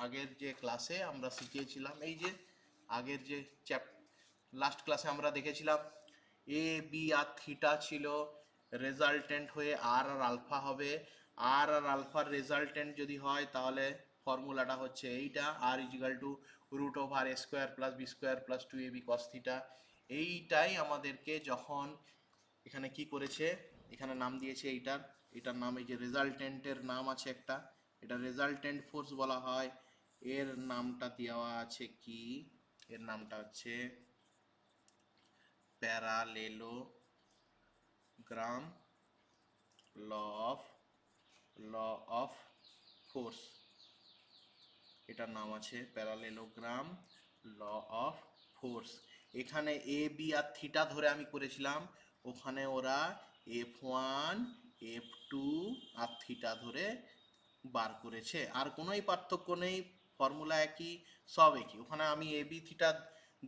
আগের যে ক্লাসে আমরা শিখিয়েছিলাম, এই যে আগের যে লাস্ট ক্লাসে আমরা দেখেছিলাম, এ বি আর থিটা ছিল, রেজাল্টেন্ট হয়ে আর আর আলফা হবে। আর আর আলফার রেজাল্টেন্ট যদি হয়, তাহলে ফর্মুলাটা হচ্ছে এইটা, R equal to root over A square plus B square plus 2ab cos theta. এইটাই আমাদেরকে যখন এখানে কি করেছে, এখানে নাম দিয়েছে এটার নাম, এই যে রেজাল্টেন্টের নাম আছে একটা, এটা রেজাল্টেন্ট ফোর্স বলা হয়। এর নামটা দেওয়া আছে কি, এর নামটা হচ্ছে parallelogram law of law of force. এটার নাম আছে প্যারালেলোগ্রাম ল অফ ফোর্স। এখানে এ বি আর থিটা ধরে আমি করেছিলাম, ওখানে ওরা F1 F2 আর থিটা ধরে বার করেছে। আর কোনোই পার্থক্য নেই, ফর্মুলা একই, সব একই। ওখানে আমি এ বি থিটা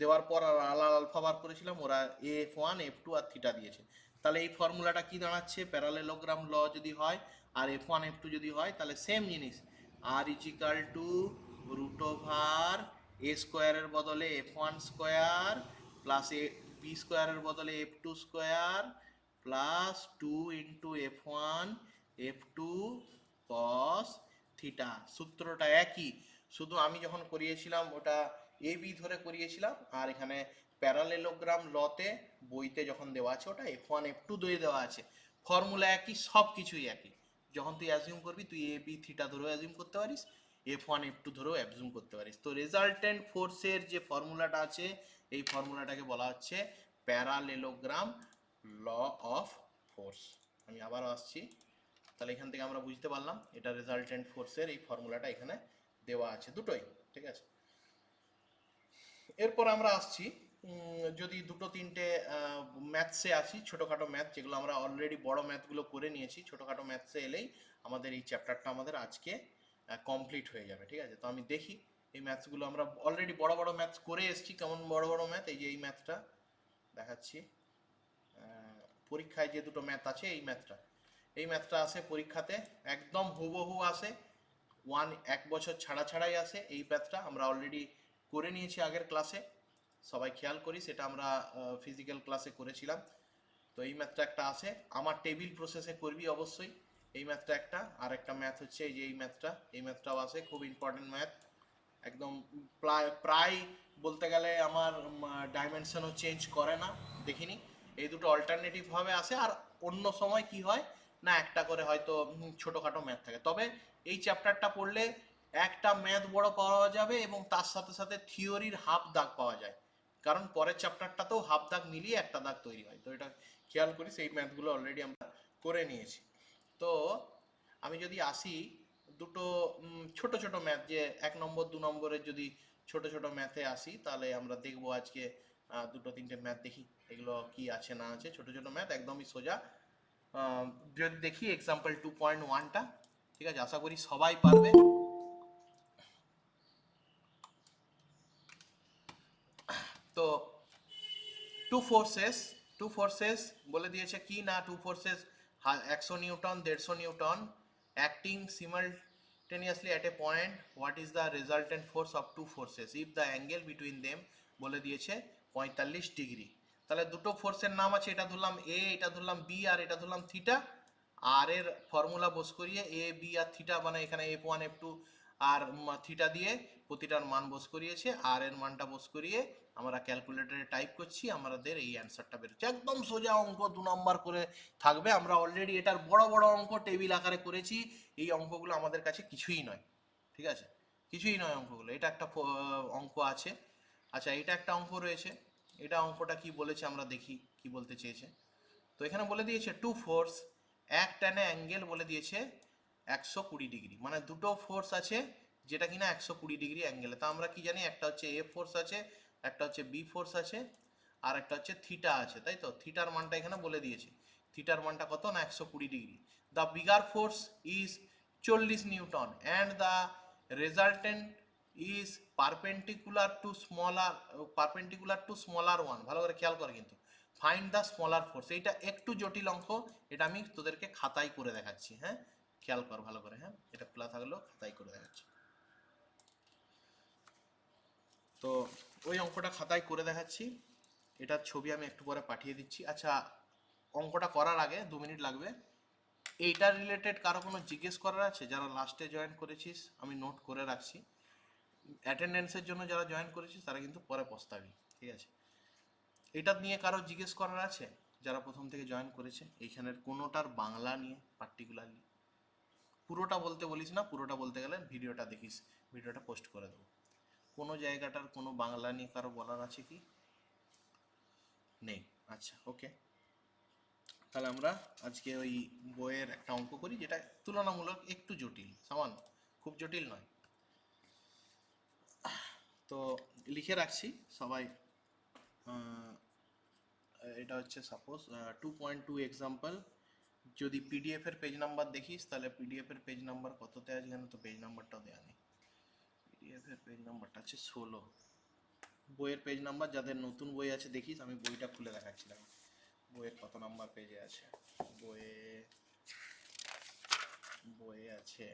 দেওয়ার পর আর আলফা বার করেছিলাম, ওরা F1 F2 আর থিটা দিয়েছে। তাহলে এই ফর্মুলাটা কি দাঁড়াচ্ছে, প্যারালেলোগ্রাম ল যদি হয় আর F1 F2 যদি হয় তাহলে সেম জিনিস, আর ইজিক্যাল টু রুট ওভার এ স্কোয়ারের বদলে F1 স্কোয়ার প্লাস বি স্কোয়ারের বদলে F2 square plus 2 into F1 F2 cos theta. সূত্রটা একই, শুধু আমি যখন করিয়েছিলাম ওটা এ বি ধরে করিয়েছিলাম, আর এখানে প্যারালেলোগ্রাম লতে বইতে যখন দেওয়া আছে ওটা F1 F2 দিয়ে দেওয়া আছে। ফর্মুলা একই, সব কিছুই একই। যখন তুই অ্যাজিউম করবি তুই এ বি থিটা ধরেও অ্যাজিউম করতে পারিস, F1 F2 ধরেও অ্যাজিউম করতে পারিস। তো রেজাল্টেন্ট ফোর্সের যে ফর্মুলাটা আছে এই ফর্মুলাটাকে বলা হচ্ছে প্যারালেলোগ্রাম ল অফ ফোর্স। আমি আবারও আসছি, তাহলে এখান থেকে আমরা বুঝতে পারলাম এটা রেজাল্টেন্ট ফোর্সের এই ফর্মুলাটা এখানে দেওয়া আছে দুটোই, ঠিক আছে। এরপর আমরা আসছি যদি দুটো তিনটে ম্যাথসে আসি, ছোটোখাটো ম্যাথ যেগুলো আমরা অলরেডি বড় ম্যাথগুলো করে নিয়েছি, ছোটোখাটো ম্যাথসে এলেই আমাদের এই চ্যাপ্টারটা আমাদের আজকে কমপ্লিট হয়ে যাবে, ঠিক আছে। তো আমি দেখি এই ম্যাথসগুলো আমরা অলরেডি বড় বড় ম্যাথস করে এসেছি, কেমন বড় বড় ম্যাথ। এই যে এই ম্যাথটা দেখাচ্ছি, পরীক্ষায় যে দুটো ম্যাথ আছে এই ম্যাথটা আসে পরীক্ষাতে একদম হুবহু আসে, এক বছর ছাড়া ছাড়াই আসে। এই ম্যাথটা আমরা অলরেডি করে নিয়েছি আগের ক্লাসে, সবাই খেয়াল করি, সেটা আমরা ফিজিক্যাল ক্লাসে করেছিলাম। তো এই ম্যাথটা একটা আসে, আমার টেবিল প্রসেসে করবি অবশ্যই। এই ম্যাথটা একটা, আর একটা ম্যাথ হচ্ছে এই যে এই ম্যাথটাও আসে, খুব ইম্পর্টেন্ট ম্যাথ, একদম প্রায় বলতে গেলে আমার ডাইমেনশনও চেঞ্জ করে না, দেখিনি। এই দুটো অল্টারনেটিভ ভাবে আসে, আর অন্য সময় কি হয় না একটা করে হয়তো ছোটোখাটো ম্যাথ থাকে। তবে এই চ্যাপ্টারটা পড়লে একটা ম্যাথ বড় পাওয়া যাবে এবং তার সাথে সাথে থিওরির হাফ দাগ পাওয়া যায়, কারণ পরের চ্যাপ্টারটাতেও হাফ দাগ মিলিয়ে একটা দাগ তৈরি হয়। তো এটা খেয়াল করি, সেই ম্যাথগুলো অলরেডি আমরা করে নিয়েছি। তো আমি যদি আসি দুটো ছোট ছোট ম্যাথ, যে 1 নম্বর 2 নম্বরের যদি ছোট ছোট ম্যাথে আসি, তাহলে আমরা দেখবো আজকে দুটো তিনটে ম্যাথ দেখি এগুলো কি আছে না আছে। ছোট ছোট ম্যাথ একদমই সোজা। যদি দেখি এক্সাম্পল 2.1টা, ঠিক আছে, আশা করি সবাই পারবে। তো টু ফোর্সেস বলে দিয়েছে কি না, two forces 100 newton 150 newton acting simultaneously at a point, what is the resultant force of two forces if the angle between them বলে দিয়েছে 45 ডিগ্রি। তাহলে দুটো ফোর্সের নাম আছে, এটা ধরলাম এ, এটা ধরলাম বি, আর এটা ধরলাম থিটা। আর এর ফর্মুলা বস করিয়ে এ বি আর থিটা, মানে এখানে F1 F2 আর থিটা দিয়ে প্রতিটার মান বস করিয়েছে, আর এর মানটা বস করিয়ে আমরা ক্যালকুলেটরে টাইপ করছি, আমাদের এই অ্যান্সারটা বেরোচ্ছে। একদম সোজা অঙ্ক, 2 নম্বর করে থাকবে। আমরা অলরেডি এটার বড় বড় অঙ্ক টেবিল আকারে করেছি, এই অঙ্কগুলো আমাদের কাছে কিছুই নয়, ঠিক আছে, কিছুই নয় অঙ্কগুলো। এটা একটা অঙ্ক আছে। আচ্ছা, এটা একটা অঙ্ক রয়েছে, এটা অঙ্কটা কি বলেছে আমরা দেখি কি বলতে চেয়েছে। তো এখানে বলে দিয়েছে টু ফোর্স এক টানে অ্যাঙ্গেল বলে দিয়েছে 120 ডিগ্রি, মানে দুটো ফোর্স আছে যেটা কিনা 120 ডিগ্রি অ্যাঙ্গেলে। তা আমরা কি জানি, একটা হচ্ছে এ ফোর্স আছে, একটা হচ্ছে বি ফোর্স আছে, আর একটা হচ্ছে থিটা আছে, তাই তো। থিটার মানটা এখানে বলে দিয়েছে, থিটার মানটা কত না 120 degree. The bigger force is 40 Newton and the resultant is perpendicular to smaller one. ভালো করে খেয়াল করে কিন্তু, ফাইন্ড দ্য স্মলার ফোর্স, এইটা একটু জটিল অঙ্ক, এটা আমি তোদেরকে খাতায় করে দেখাচ্ছি, হ্যাঁ, খেয়াল কর ভালো করে, হ্যাঁ, এটা খোলা থাকলেও খাতায় করে দেখাচ্ছি। তো ওই অঙ্কটা খাতায় করে দেখাচ্ছি, এটার ছবি আমি একটু পরে পাঠিয়ে দিচ্ছি। আচ্ছা, অঙ্কটা করার আগে 2 মিনিট লাগবে। এইটার রিলেটেড কারো কোনো জিজ্ঞেস করার আছে? যারা লাস্টে জয়েন করেছিস আমি নোট করে রাখছি, অ্যাটেন্ডেন্সের জন্য যারা জয়েন করেছিস তারা কিন্তু পরে পস্তাবি, ঠিক আছে। এটা নিয়ে কারো জিজ্ঞেস করার আছে? যারা প্রথম থেকে জয়েন করেছে এইখানের কোনোটার বাংলা নিয়ে পার্টিকুলারলি? পুরোটা বলতে বলিস না, পুরোটা বলতে গেলে ভিডিওটা দেখিস, ভিডিওটা পোস্ট করে দেবো। কোনো জায়গাটার কোনো বাংলা নিয়ে কারো বলার আছে কি? নেই, আচ্ছা, ওকে। তাহলে আমরা আজকে ওই বইয়ের একটা অঙ্ক করি, যেটা তুলনামূলক একটু জটিল, সামান্য, খুব জটিল নয়। তো লিখে রাখছি সবাই। এটা হচ্ছে সাপোজ 2.2 এক্সাম্পল। যদি পিডিএফ এর পেজ নাম্বার দেখিস তাহলে পিডিএফ এর পেজ নাম্বার কততে আছে, এখানে তো পেজ নাম্বারটাও দেওয়া নেই। পিডিএফ এর পেজ নাম্বারটা আছে 16। বইয়ের পেজ নাম্বার, যাদের নতুন বই আছে দেখিস, আমি বইটা খুলে দেখাচ্ছিলাম বইয়ের কত নাম্বার পেজে আছে। বইয়ে আছে,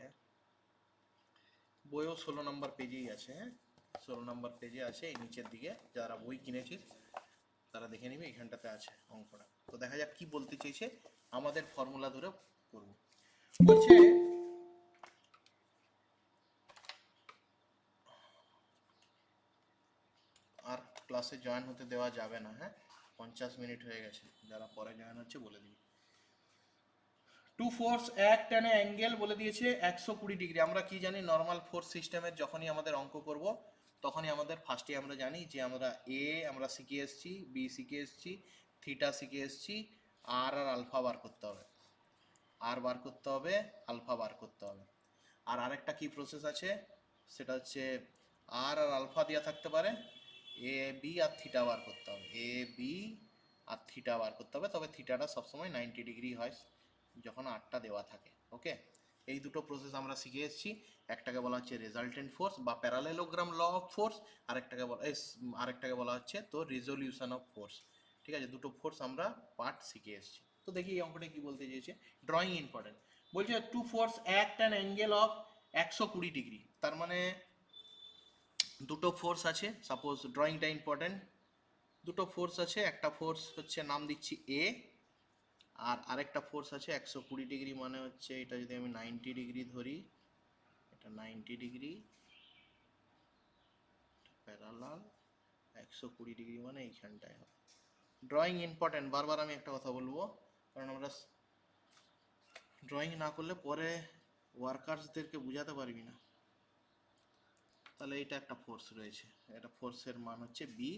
বইও 16 নাম্বার পেজেই আছে। হ্যাঁ, 16 নাম্বার পেজে আছে, এই নিচের দিকে। যারা বই কিনেছিস তারা দেখে নিবি, এখানটাতে আছে অঙ্কটা। তো দেখা যাক কি বলতে চেয়েছে, আমাদের ফর্মুলা ধরে করব। বলছে আর ক্লাসে জয়েন হতে দেওয়া যাবে না। হ্যাঁ, 50 মিনিট হয়ে গেছে, যারা পরে জয়েন হচ্ছে বলে দিবি। Two force act an angle বলে দিয়েছে 120 ডিগ্রি। আমরা কি জানি, নর্মাল ফোর্স সিস্টেমের যখনই আমাদের অঙ্ক করব তখনই আমাদের ফার্স্টে আমরা জানি যে আমরা আমরা শিখে এসেছি, বি শিখে এসেছি, থিটা শিখে এসেছি, আর আলফা বার করতে হবে, আর বার করতে হবে, আলফা বার করতে হবে। আর আরেকটা কি প্রসেস আছে, সেটা হচ্ছে আর আলফা দেওয়া থাকতে পারে, এ বি আর থিটা বার করতে হবে, এ বি আর থিটা বার করতে হবে। তবে থিটাটা সবসময় 90 ডিগ্রি হয় যখন আরটা দেওয়া থাকে। ওকে, এই দুটো প্রসেস আমরা শিখে এসেছি। একটাকে বলা হচ্ছে রেজাল্টেন্ট ফোর্স বা প্যারালেলোগ্রাম ল অফ ফোর্স, আরেকটাকে বলা হচ্ছে তো রেজলিউশন অফ ফোর্স। ঠিক আছে, দুটো ফোর্স আমরা পার্ট শিখে এসেছি। তো দেখি এই অঙ্কটা কি বলতে চেয়েছে। Drawing important. বলছে two force act an angle of 120 degree. তার মানে দুটো ফোর্স আছে, সাপোজ ড্রয়িংটা ইম্পর্টেন্ট। দুটো ফোর্স আছে, একটা ফোর্স হচ্ছে নাম দিচ্ছি এ, আর আরেকটা ফোর্স আছে 120 ডিগ্রি, মানে হচ্ছে এটা যদি আমি 90 ডিগ্রি ধরি, এটা 90 ডিগ্রি প্যারালাল, 120 ডিগ্রি মানে এইখানটায় হবে। ড্রয়িং ইম্পর্টেন্ট, বারবার আমি একটা কথা বলবো, কারণ আমরা ড্রয়িং না করলে পরে ওয়ার্কার্সদেরকে বোঝাতে পারবি না। তাহলে এটা একটা ফোর্স রয়েছে, এটা ফোর্সের মান হচ্ছে বি,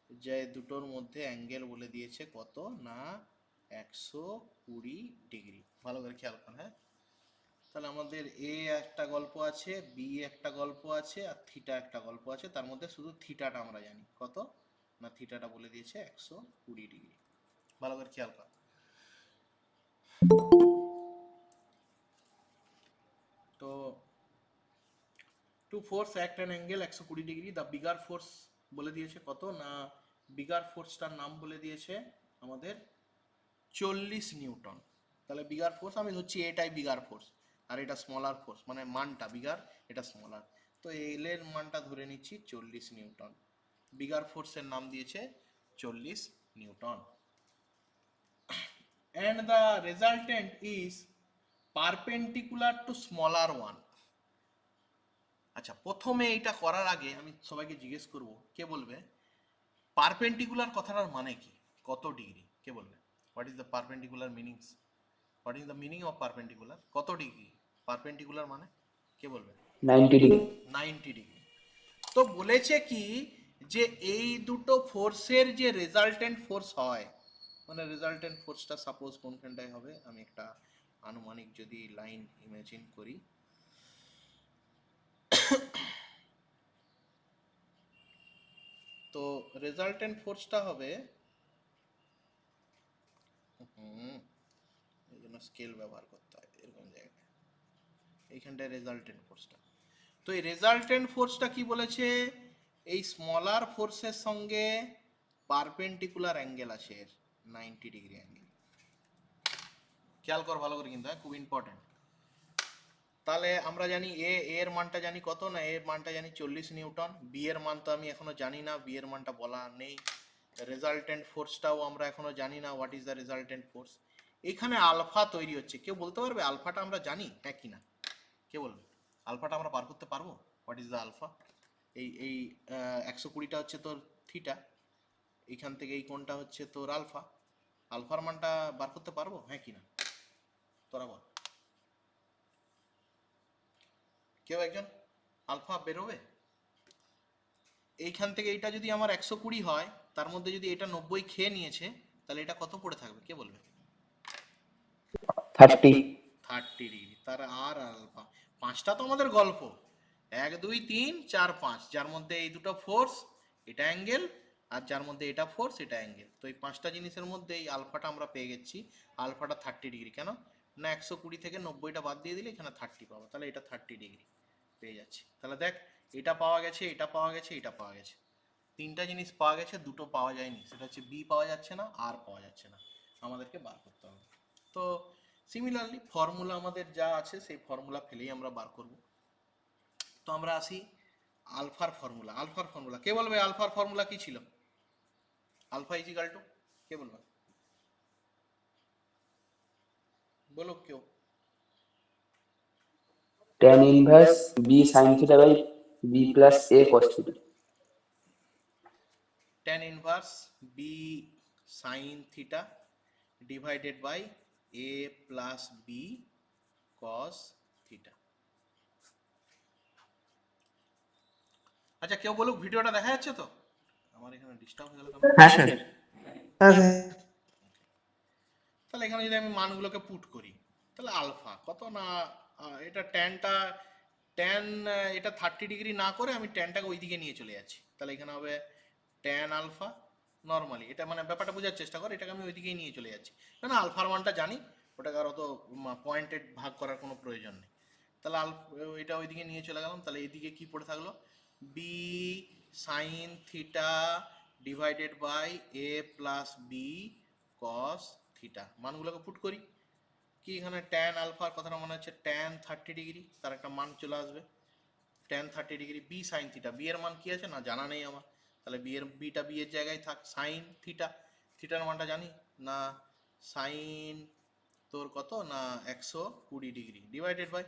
যে দুটোর মধ্যে অ্যাঙ্গেল বলে দিয়েছে কত না 120 ডিগ্রি। ভালো করে খেয়াল কর। হ্যাঁ, তাহলে আমাদের এ একটা গল্প আছে, বি একটা গল্প আছে, আর থিটা একটা গল্প আছে। তার মধ্যে শুধু থিটাটা আমরা জানি কত না, থিটাটা বলে দিয়েছে 120 ডিগ্রি। ভালো করে খেয়াল কর। তো two force act an angle 120 degree. The bigger force বলে দিয়েছে কত না, বিগার ফোর্সটার নাম বলে দিয়েছে আমাদের 40 নিউটন। তাহলে বিগার ফোর্স আমি ধরছি এটাই বিগার ফোর্স, আর এটা স্মলার ফোর্স, মানে মানটা বিগার, এটা স্মলার। তো এল এর মানটা ধরে নিচ্ছি 40 নিউটন। বিগার ফোর্সের নাম দিয়েছে 40 Newton. And the resultant is perpendicular to smaller one. আচ্ছা, প্রথমে এটা করার আগে আমি সবাইকে জিজ্ঞেস করব, কে বলবে পারপেন্ডিকুলার কথাটার মানে কি, কত ডিগ্রি? কে বলবে? What is the perpendicular meanings? What is the meaning of perpendicular? কত ডিগ্রি পারপেন্ডিকুলার মানে? কে বলবে? 90 ডিগ্রি। 90 ডিগ্রি। তো বলেছে কি, যে এই দুটো ফোর্সের যে রেজাল্টেন্ট ফোর্স হয়, মানে রেজাল্টেন্ট ফোর্সটা সাপোজ কোনখানটায় হবে, আমি একটা আনুমানিক যদি লাইন ইমাজিন করি, তো রেজাল্টেন্ট ফোর্সটা হবে, এই জন্য স্কেল ব্যবহার করতে হয় এরকম জায়গায়, এইখানটায় রেজাল্টেন্ট ফোর্সটা। তো এই রেজাল্টেন্ট ফোর্সটা কি বলেছে, এই স্মলার ফোর্সের সঙ্গে পারপেন্ডিকুলার অ্যাঙ্গেল আছে এর 90 ডিগ্রি অ্যাঙ্গেল। খেয়াল কর ভালো করে কিন্তু, খুব ইম্পর্টেন্ট। তাহলে আমরা জানি এর মানটা জানি কত না, এর মানটা জানি 40 নিউটন। বি এর মান তো আমি এখনো জানি না, বি এর মানটা বলা নেই। রেজাল্টেন্ট ফোর্সটাও আমরা এখনো জানি না, what is the resultant force. এখানে আলফা তৈরি হচ্ছে, কেউ বলতে পারবে আলফাটা আমরা জানি হ্যাঁ কি না? কে বলবে আলফাটা আমরা বার করতে পারবো? What is the alpha? এই 120টা হচ্ছে তোর থিটা, এইখান থেকে এই কোণটা হচ্ছে তোর আলফা। আলফার মানটা বার করতে পারবো হ্যাঁ কি না? তোরা বল, কেউ একজন আলফা বেরোবে? এইখান থেকে এটা যদি আমার 120 হয়, তার মধ্যে যদি এটা 90 খেয়ে নিয়েছে, তাহলে এটা কত পড়ে থাকবে কে বলবে? 30। 30 ডিগ্রি। তার আর আলফা, পাঁচটা তো আমাদের গল্প, 1 2 3 4 5, যার মধ্যে এই দুটো ফোর্স, এটা অ্যাঙ্গেল, আর যার মধ্যে এটা ফোর্স, এটা অ্যাঙ্গেল। তো এই পাঁচটা জিনিসের মধ্যে এই আলফাটা আমরা পেয়ে গেছি। আলফাটা 30 ডিগ্রি। কেন না, 120 থেকে 90টা বাদ দিয়ে দিলে এখানে 30 পাবো, তাহলে এটা 30 ডিগ্রি। পেয়ে যাচ্ছি। তাহলে দেখ, এটা পাওয়া গেছে, এটা পাওয়া গেছে, এটা পাওয়া গেছে, তিনটা জিনিস পাওয়া গেছে, দুটো পাওয়া যায়নি, সেটা হচ্ছে বি পাওয়া যাচ্ছে না, আর পাওয়া যাচ্ছে না, আমাদেরকে বার করতে হবে। তো সিমিলারলি ফর্মুলা আমাদের যা আছে সেই ফর্মুলা ফেলেই আমরা বার করব। তো আমরা আসি আলফার ফর্মুলা। আলফার ফর্মুলা কে বলবে? আলফার ফর্মুলা কি ছিল? আলফা ইজিক্যাল টু, কে বলবে? বলো কেউ। tan inverse b sin theta by b plus a cos theta. tan inverse b sin theta divided by a plus b cos theta. আচ্ছা কেউ বলুক, ভিডিওটা দেখা যাচ্ছে তো? আমার এখানে ডিস্টার্ব হয়ে গেল কেন? হ্যাঁ স্যার। হ্যাঁ স্যার। তাহলে এখানে যদি আমি মানগুলোকে পুট করি, তাহলে আলফা কত না, এটা ট্যান এটা 30 ডিগ্রি না করে আমি ট্যানটাকে ওইদিকে নিয়ে চলে যাচ্ছি, তাহলে এখানে হবে ট্যান আলফা। নর্মালি এটা মানে ব্যাপারটা বোঝার চেষ্টা কর, এটাকে আমি ওইদিকেই নিয়ে চলে যাচ্ছি, কারণ আলফার মানটা জানি, ওটাকে আর অত পয়েন্টেড ভাগ করার কোনো প্রয়োজন নেই। তাহলে এটা ওইদিকে নিয়ে চলে গেলাম, তাহলে এইদিকে কি পড়ে থাকলো? B sine theta divided by A plus B cos theta. মানগুলোকে পুট করি, কি এখানে ট্যান আলফার কথাটা মনে হচ্ছে ট্যান 30 ডিগ্রি, তার একটা মান চলে আসবে tan 30 degree. B sine theta, B এর মান কি আছে না জানা নেই আমার, তাহলে বিটা বি এর জায়গায় থাক। সাইন থিটা, থিটার মানটা জানি না, সাইন তোর কত না 120 degree divided by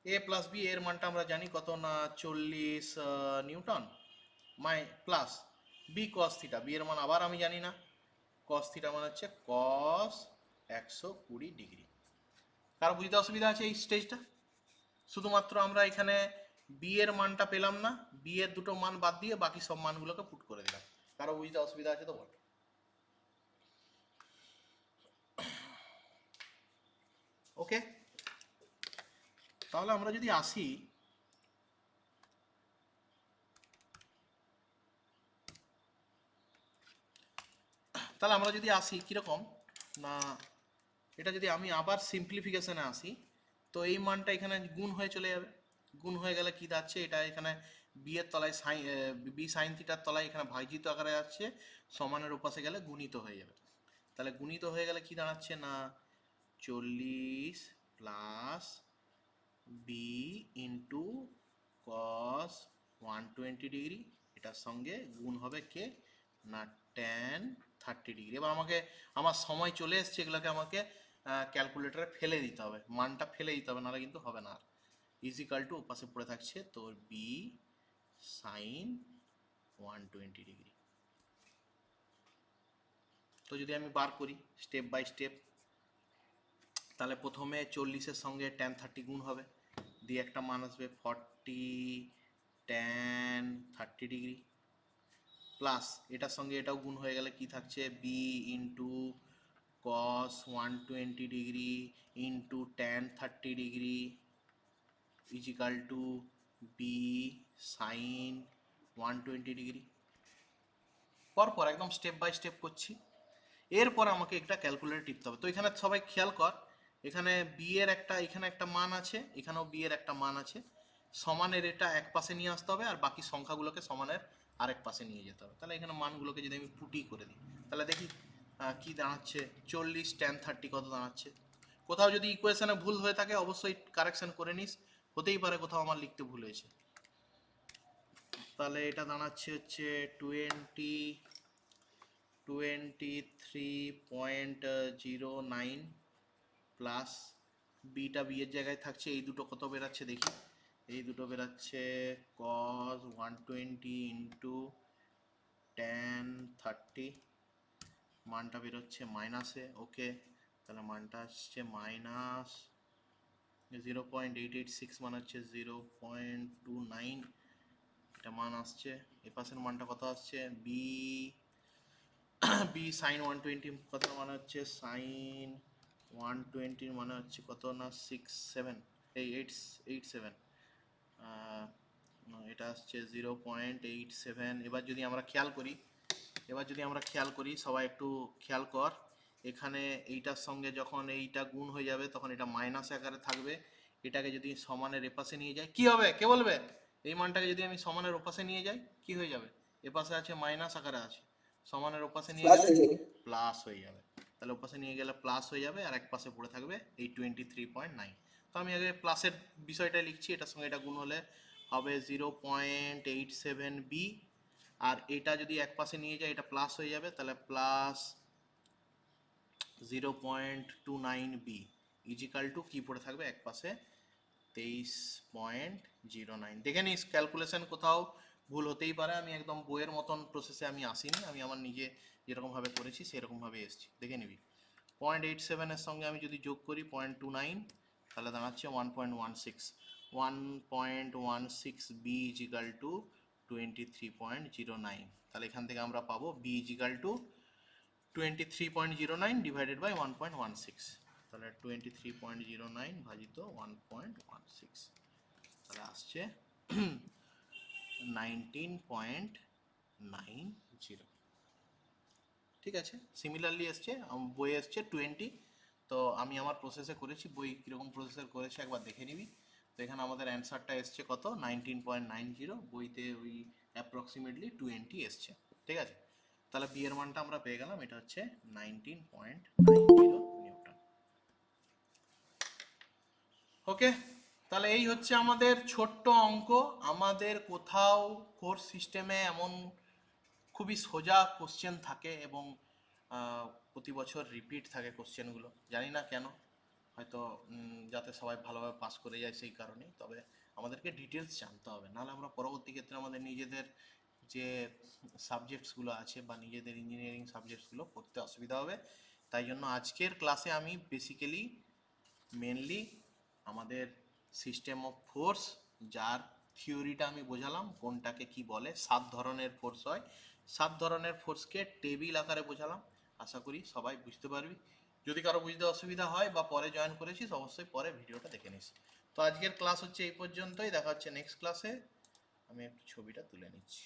A plus B, এর মানটা আমরা জানি কত না 40 newton, my plus B cos theta, B এর মান আবার আমি জানি না, কস থিটা মানে হচ্ছে কস 120 ডিগ্রি। কারো বুঝতে অসুবিধা আছে এই স্টেজটা? শুধুমাত্র আমরা এখানে বি এর মানটা পেলাম না, বি এর দুটো মান বাদ দিয়ে বাকি সব মানগুলোকে পুট করে দিলাম। কারো বুঝতে অসুবিধা আছে তো বল। ওকে, তাহলে আমরা যদি আসি, কিরকম না, এটা যদি আমি আবার সিম্পলিফিকেশনে আসি, তো এই মানটা এখানে গুণ হয়ে চলে যাবে, গুণ হয়ে গেলে কি দাঁড়াচ্ছে, এটা এখানে বি এর তলায় বি সাইন থিটার তলায় এখানে ভাজিত আকারে যাচ্ছে, সমানের ওপাশে গেলে গুণিত হয়ে যাবে। তাহলে গুণিত হয়ে গেলে কি দাঁড়াচ্ছে না 40 plus B into cos 120 degree, এটার সঙ্গে গুণ হবে কে না ট্যান 30 ডিগ্রি। এবার আমাকে আমার সময় চলে এসছে, এগুলোকে আমাকে ক্যালকুলেটরে ফেলে দিতে হবে, মানটা ফেলে দিতে হবে, নাহলে কিন্তু হবে না। আর ইজিক্যাল টু ওপাশে পড়ে থাকছে তোর বি সাইন 120 ডিগ্রি। তো যদি আমি বার করি স্টেপ বাই স্টেপ, তাহলে প্রথমে 40-এর সঙ্গে ট্যান 30 গুণ হবে, দিয়ে একটা মান আসবে 40 ট্যান 30 ডিগ্রি, প্লাস এটার সঙ্গে এটাও গুণ হয়ে গেলে কি থাকছে B into cos 120 degree into tan 30 degree equal to B sine 120 degree. পরপর একদম স্টেপ বাই স্টেপ করছি। এরপর আমাকে একটা ক্যালকুলেটর টিপতে হবে। তো এখানে সবাই খেয়াল কর, এখানে বি এর একটা, এখানে একটা মান আছে, এখানেও বি এর একটা মান আছে, সমানের এটা এক পাশে নিয়ে আসতে হবে, আর বাকি সংখ্যাগুলোকে সমানের আরেক পাশে নিয়ে যেতে হবে। তাহলে এখানে মানগুলোকে যদি আমি পুটি করে দিই, তাহলে দেখি কি দাঁড়াচ্ছে, 40 ট্যান 30 কত দাঁড়াচ্ছে। কোথাও যদি ইকুয়েশনে ভুল হয়ে থাকে অবশ্যই কারেকশন করে নিস, হতেই পারে কোথাও আমার লিখতে ভুল হয়েছে। তাহলে এটা দাঁড়াচ্ছে হচ্ছে 23.09 প্লাস বিটা বি এর জায়গায় থাকছে, এই দুটো কত বেরাচ্ছে দেখি, এই দুটো বেরাচ্ছে cos 120 ইন্টু ট্যান 30, মানটা বেরোচ্ছে মাইনাসে। ওকে, তাহলে মানটা আসছে মাইনাস 0.886, মানে হচ্ছে 0.29 এটা মান আসছে। এ পাশের মানটা কত আসছে, বি সাইন 120 কত মানে হচ্ছে সাইন 120 মানে হচ্ছে কত না 887, এটা আসছে 0.87। এবার যদি আমরা খেয়াল করি, সবাই একটু খেয়াল কর, এখানে এইটার সঙ্গে যখন এইটা গুণ হয়ে যাবে তখন এটা মাইনাস আকারে থাকবে, এটাকে যদি সমানের এপাশে নিয়ে যাই কি হবে, কে বলবে? এই মানটাকে যদি আমি সমানের ওপাশে নিয়ে যাই কি হয়ে যাবে? এপাশে আছে মাইনাস আকারে আছে, সমানের ওপাশে নিয়ে প্লাস গেলে হয়ে যাবে। প্লাস হয়ে যাবে। তাহলে ওপাশে নিয়ে গেলে প্লাস হয়ে যাবে, আর এক পাশে পড়ে থাকবে এই 23.9। তো আমি আগে প্লাসের বিষয়টা লিখছি, এটার সঙ্গে এটা গুণ হলে হবে 0.87b, আর এটা যদি এক পাশে নিয়ে যায় এটা প্লাস হয়ে যাবে, তাহলে প্লাস 0.29b ইজিক্যাল টু কি পড়ে থাকবে এক পাশে 23.09। দেখে নিস ক্যালকুলেশন কোথাও ভুল হতেই পারে, আমি একদম বইয়ের মতন প্রসেসে আমি আসিনি, আমি আমার নিজে যেরকমভাবে করেছি সেরকমভাবে এসেছি, দেখে নিবি। 0.87 সঙ্গে আমি যদি যোগ করি 0.29, তাহলে দাঁড়াচ্ছে 1.16। 1.16 বি ইজিক্যাল টু 23.09। তাহলে এখান থেকে আমরা পাবো B equal to 23.09 divided by 1.16। তাহলে 23.09 ভাজিত 1.16, তাহলে আসছে 19.90। ঠিক আছে, সিমিলারলি এসছে বই এসছে 20। তো আমি আমার প্রসেসে করেছি, বই কীরকম প্রসেসের করেছে একবার দেখে নিবি। তো এখানে আমাদের অ্যান্সারটা এসছে কত 19.90, বইতে ওই অ্যাপ্রক্সিমেটলি 20 এসছে। ঠিক আছে, তাহলে বি এর মানটা আমরা পেয়ে গেলাম, এটা হচ্ছে 19.90 নিউটন। ওকে, তাহলে এই হচ্ছে আমাদের ছোট্ট অঙ্ক। আমাদের কোথাও ফোর্স সিস্টেমে এমন খুবই সোজা কোশ্চেন থাকে এবং প্রতি বছর রিপিট থাকে কোশ্চেনগুলো, জানি না কেন, হয়তো যাতে সবাই ভালোভাবে পাস করে যায় সেই কারণেই। তবে আমাদেরকে ডিটেলস জানতে হবে, নাহলে আমরা পরবর্তী ক্ষেত্রে আমাদের নিজেদের যে সাবজেক্টসগুলো আছে বা নিজেদের ইঞ্জিনিয়ারিং সাবজেক্টসগুলো পড়তে অসুবিধা হবে। তাই জন্য আজকের ক্লাসে আমি বেসিক্যালি মেনলি আমাদের সিস্টেম অফ ফোর্স, যার থিওরিটা আমি বোঝালাম, কোনটাকে কি বলে, 7 ধরনের ফোর্স হয়, 7 ধরনের ফোর্সকে টেবিল আকারে বোঝালাম। আশা করি সবাই বুঝতে পারবি। যদি কারো বুঝতে অসুবিধা হয় বা পরে জয়েন করেছিস, অবশ্যই পরে ভিডিওটা দেখে নিস। তো আজকের ক্লাস হচ্ছে এই পর্যন্তই, দেখা হচ্ছে নেক্সট ক্লাসে। আমি একটু ছবিটা তুলে নিচ্ছি।